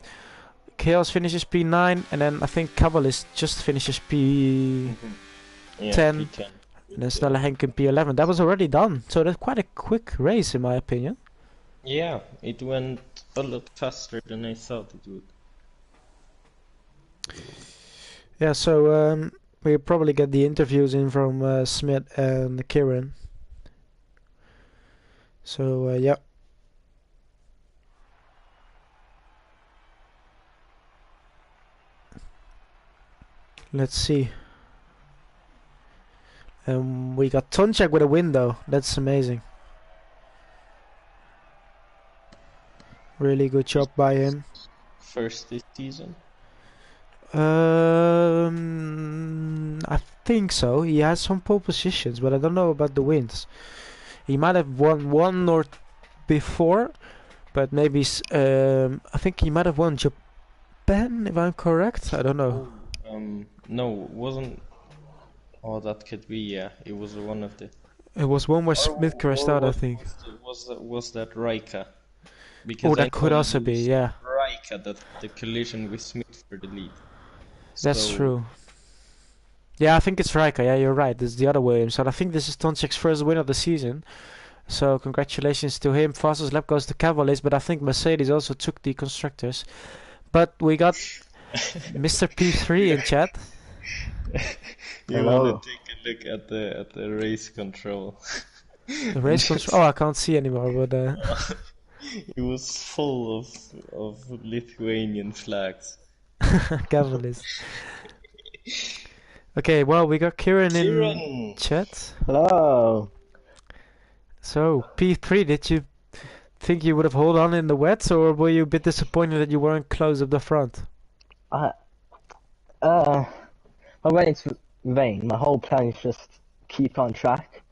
Chaos finishes P9. And then I think Cabalist just finishes P10. Yeah, P10. And then Snelle Henk in P11. That was already done. So that's quite a quick race in my opinion. Yeah, it went a lot faster than I thought it would. Yeah, so we'll probably get the interviews in from Smith and Kieran. So, yeah. Let's see. We got Tonchek with a win though. That's amazing. Really good job by him. First this season? I think so. He has some pole positions, but I don't know about the wins. He might have won one or before, but maybe I think he might have won Japan, if I'm correct. I don't know. No, wasn't. Oh, that could be. Yeah, it was one of the. It was one where Smith crashed out, I think. Was that Raika? Because Oh, that could also be, yeah. Raika, that the collision with Smith for the lead. That's true. Yeah, I think it's Raika. Yeah, you're right. It's the other Williams. So I think this is Tonchek's first win of the season. So congratulations to him. Fastest lap goes to Cavallis, but I think Mercedes also took the constructors. But we got Mr. P3 in chat. You want to take a look at the race control. The race control. Oh, I can't see anymore. But it was full of Lithuanian flags. Cavallis. Okay, well, we got Kieran in chat. Hello. So, P3, did you think you would have held on in the wets, or were you a bit disappointed that you weren't close up the front? My race was vain. My whole plan is just keep on track.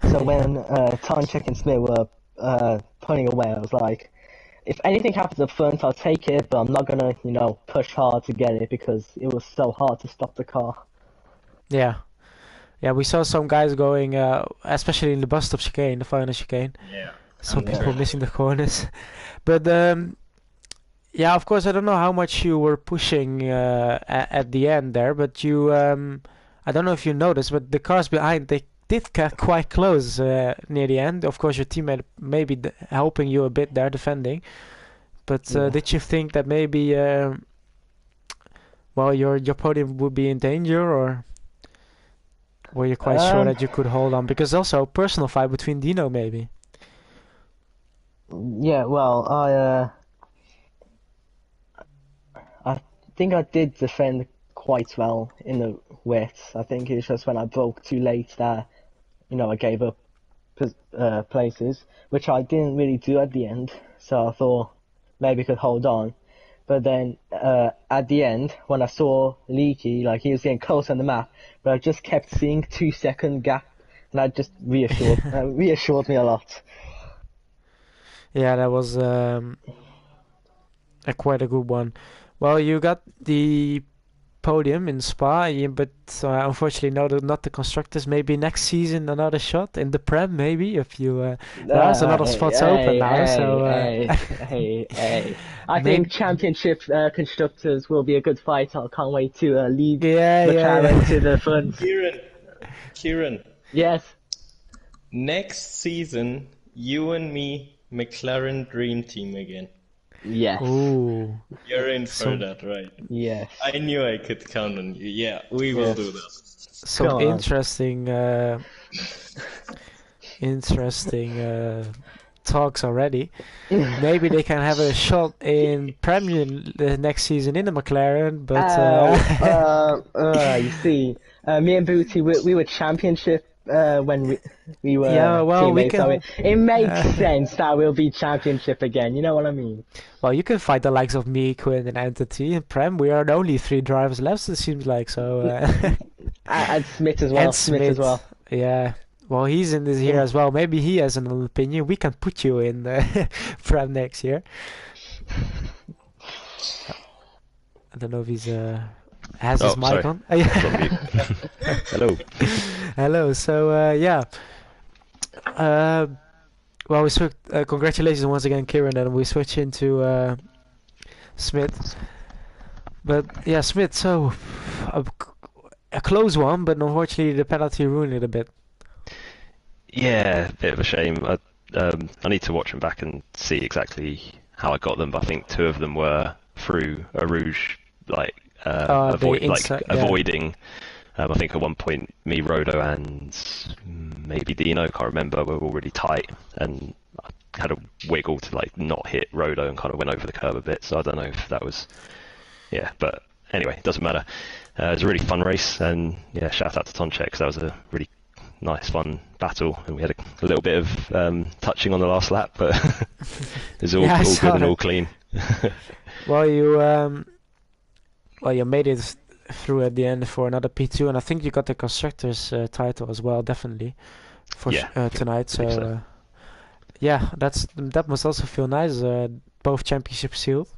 So when Tonchek and Smith were pulling away, I was like, if anything happens up front, I'll take it, but I'm not gonna, push hard to get it because it was so hard to stop the car. Yeah. Yeah, we saw some guys going, especially in the bus stop chicane, the final chicane. Yeah. Some people missing the corners. But Yeah, of course, I don't know how much you were pushing at the end there, but I don't know if you noticed, but the cars behind, they did get quite close near the end. Of course, your teammate maybe helping you a bit there defending, but Yeah. did you think that maybe, well, your podium would be in danger, or were you quite sure Um, that you could hold on? Because also personal fight between Dino maybe. yeah, well, I think I did defend quite well in the wet. I think it was just when I broke too late that, I gave up places, which I didn't really do at the end. So I thought maybe I could hold on. But then at the end, when I saw Leaky, like he was getting close on the map, but I just kept seeing 2 second gap, and that just reassured me a lot. Yeah, that was quite a good one. Well, you got the podium in Spa, yeah, but unfortunately not the constructors. Maybe next season another shot in the Prem, maybe if you. There's a lot of Hey, spots open hey, now, hey, so hey, hey, hey. I think maybe. championship constructors will be a good fight. I can't wait to lead Yeah, yeah, McLaren to the yeah. front. Kieran, Yes, next season, you and me, McLaren Dream Team again. yes, Ooh, You're in for some that, right? yes, I knew I could count on you. Yeah, we will do yes. that. some Come on. interesting talks already. Maybe they can have a shot in Premier the next season in the McLaren, but You see, me and Booty, we were championship when we yeah, were well, we teammates, so can. it makes Uh, sense that we'll be championship again. You know what I mean? Well, you can fight the likes of me, Quinn, and Entity. In Prem, we are the only three drivers left, it seems like. So, And Smith as well. and Smith as Smith, well. yeah. Well, he's in this here Yeah. as well. Maybe he has an opinion. We can put you in Prem next year. I don't know if he's has his Oh, mic sorry. on. I was on mute. Hello. Hello. So, yeah. Uh, well, congratulations once again, Kieran, and we switch into Smith. But yeah, Smith. So a, a close one, but unfortunately the penalty ruined it a bit. Yeah, bit of a shame. I need to watch them back and see exactly how I got them, but I think two of them were through a rouge, like The inside, yeah. avoiding. I think at one point me, Rodo, and maybe Dino, can't remember, were all really tight, and I had a wiggle to like not hit Rodo and kind of went over the curb a bit. So I don't know if that was, yeah, but anyway, it doesn't matter. It was a really fun race, and yeah, shout out to Tonchek, because that was a really nice, fun battle, and we had a little bit of touching on the last lap, but it was all, Yeah, I all saw good and that. all clean. Well, you made it through at the end for another P2, and I think you got the constructors title as well, definitely Yeah, tonight. I think So so. yeah, that must also feel nice. Both championships sealed.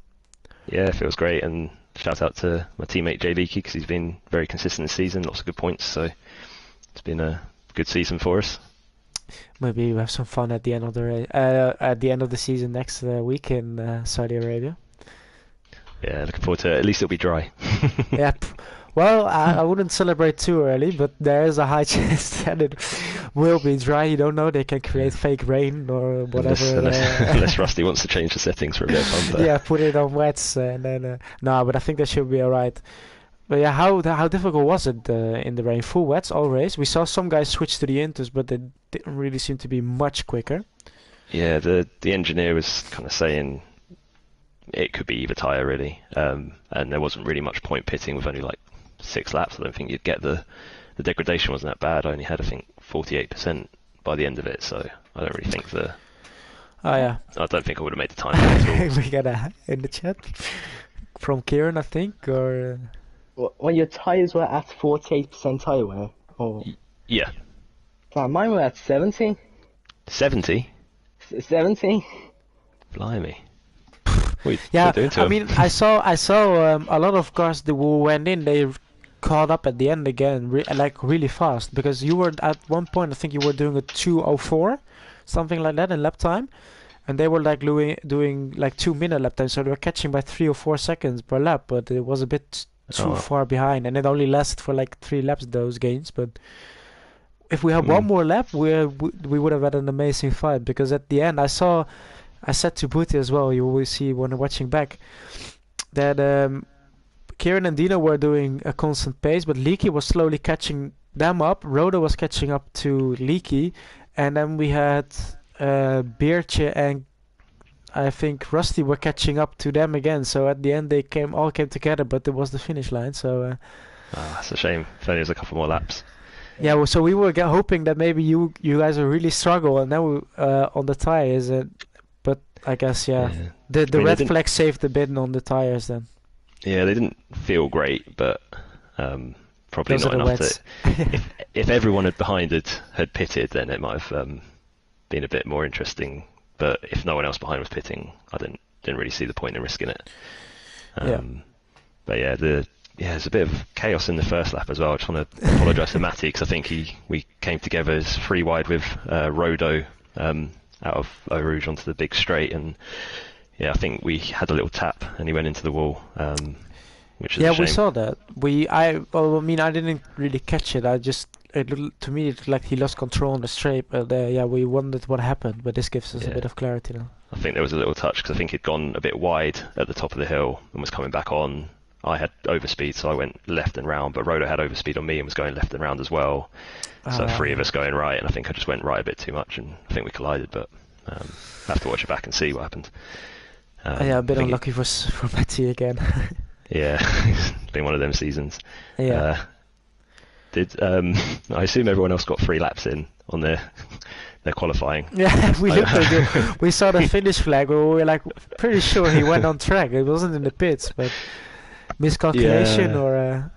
Yeah, it feels great, and shout out to my teammate Jay Leakey, because he's been very consistent this season, lots of good points, so it's been a good season for us. Maybe we have some fun at the end of the season next week in Saudi Arabia. Yeah, looking forward to it. At least it'll be dry. Yeah. Well, I wouldn't celebrate too early, but there is a high chance that it will be dry. You don't know; they can create fake rain or whatever. Unless Rusty wants to change the settings for a bit of fun. But Yeah, put it on wets and then no, but I think that should be alright. But yeah, how difficult was it in the rain? Full wets all race. We saw some guys switch to the Intus, but they didn't really seem to be much quicker. yeah, the engineer was kind of saying it could be either tyre really, and there wasn't really much point pitting with only like 6 laps. I don't think you'd get the degradation wasn't that bad. I only had, I think, 48% by the end of it, so I don't really think Oh yeah, I don't think I would have made the time at all. we got a in the chat from Kieran, I think, or When your tires were at 48% tire wear, or Yeah, mine were at 70. 70. 70. Blimey, what are you yeah. doing to I him? mean, I saw a lot of cars that who went in. They caught up at the end again, like really fast. Because you were at one point, I think you were doing a 2:04, something like that in lap time. and they were like doing like 2 minute lap times, so they were catching by 3 or 4 seconds per lap, but it was a bit too far behind, and it only lasted for like 3 laps, those gains. But if we had one more lap, we would have had an amazing fight, because at the end I said to Booty as well, you will see when watching back, that Kieran and Dino were doing a constant pace, but Leaky was slowly catching them up. Rhoda was catching up to Leaky, and then we had Beertje and I think Rusty were catching up to them again. So at the end they all came together, but it was the finish line. So that's a shame. If only there's a couple more laps. yeah, well, so we were hoping that maybe you guys will really struggle, and then on the tires. But I guess the red flag saved a bit on the tires then. Yeah, they didn't feel great, but probably Those not are the enough wets. if everyone behind it had pitted, then it might have been a bit more interesting. But if no one else behind was pitting, I didn't really see the point in risking it. But yeah, there's a bit of chaos in the first lap as well. I just want to apologise to Matty, because I think we came together as 3 wide with Rodo out of Eau Rouge onto the big straight, and I think we had a little tap and he went into the wall, which is a shame. We saw that. I didn't really catch it. To me it looked like he lost control on the straight, but we wondered what happened. But this gives us a bit of clarity now. I think there was a little touch, because I think he'd gone a bit wide at the top of the hill and was coming back on. I had overspeed, so I went left and round, but Rhoda had overspeed on me and was going left and round as well. So 3 of us going right, and I think I just went right a bit too much, and I think we collided, but I have to watch it back and see what happened. A bit unlucky for Matty again. Yeah, it's been one of them seasons. Yeah. I assume everyone else got 3 laps in on their qualifying? Yeah, we looked at it. We saw the finish flag, where we were like pretty sure he went on track. It wasn't in the pits, but miscalculation or.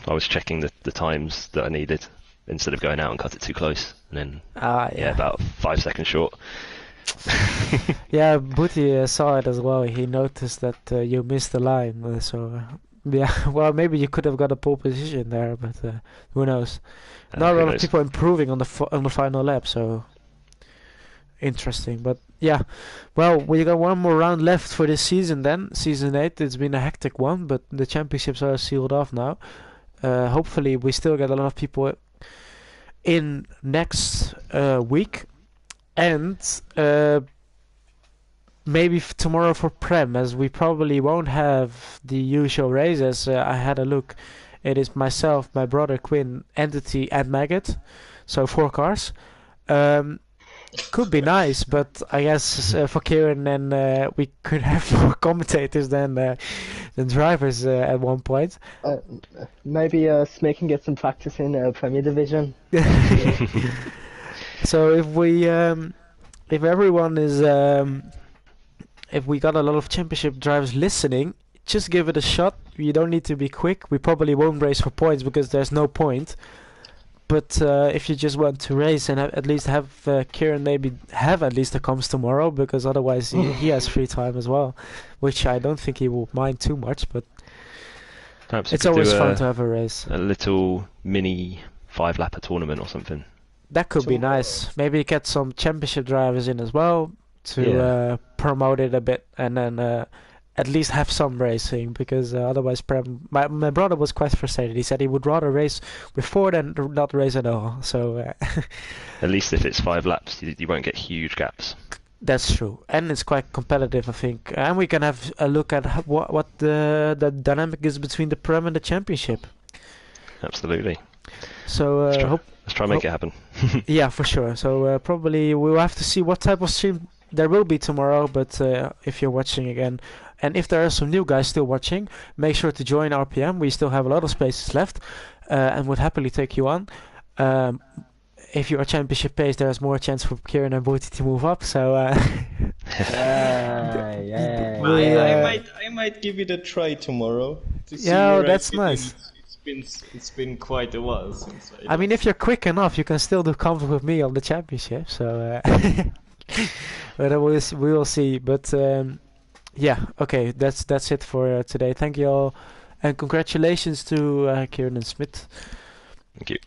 I was checking the times that I needed instead of going out and cut it too close, and then about 5 seconds short. Yeah, Booty saw it as well. He noticed that you missed the line, well, maybe you could have got a pole position there, but who knows? Not a lot of people improving on the final lap, so interesting. But yeah, well, we got one more round left for this season. Then season 8. It's been a hectic one, but the championships are sealed off now. Hopefully, we still get a lot of people in next week, and maybe tomorrow for Prem, as we probably won't have the usual races. I had a look. It is myself, my brother Quinn, Entity, and Maggot, so 4 cars. Could be nice, but I guess for Kieran, and we could have more commentators than drivers at one point. Maybe Smith can get some practice in Premier Division. So if everyone is, if we got a lot of championship drivers listening, just give it a shot. You don't need to be quick. We probably won't race for points because there's no point. But if you just want to race and at least have Kieran maybe have at least a comms tomorrow, because otherwise he has free time as well, which I don't think he will mind too much. But perhaps it's always fun to have a race. A little mini 5-lapper tournament or something. That could be nice. Maybe get some championship drivers in as well to promote it a bit, and then at least have some racing, because otherwise my brother was quite frustrated. He said he would rather race before than not race at all. So at least if it's 5 laps, you won't get huge gaps. That's true, and it's quite competitive, I think. And we can have a look at what the dynamic is between the Prem and the Championship. Absolutely. So let's try and make it happen. Yeah, for sure. So probably we'll have to see what type of stream there will be tomorrow. But if you're watching again, and if there are some new guys still watching, make sure to join RPM. We still have a lot of spaces left, and would happily take you on. If you're a championship pace, there's more chance for Kieran and Booty to move up. So I might give it a try tomorrow. To see that's nice. It's been quite a while since I mean, if you're quick enough, you can still do comms with me on the championship. So, but we will see. But okay, that's it for today. Thank you all, and congratulations to Kieran and Smith. Thank you.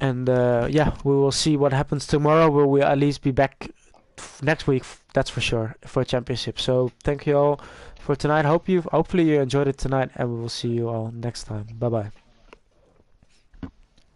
And yeah, we will see what happens tomorrow. We will at least be back next week, that's for sure, for a championship. So thank you all for tonight. Hopefully you enjoyed it tonight, and we will see you all next time. Bye bye.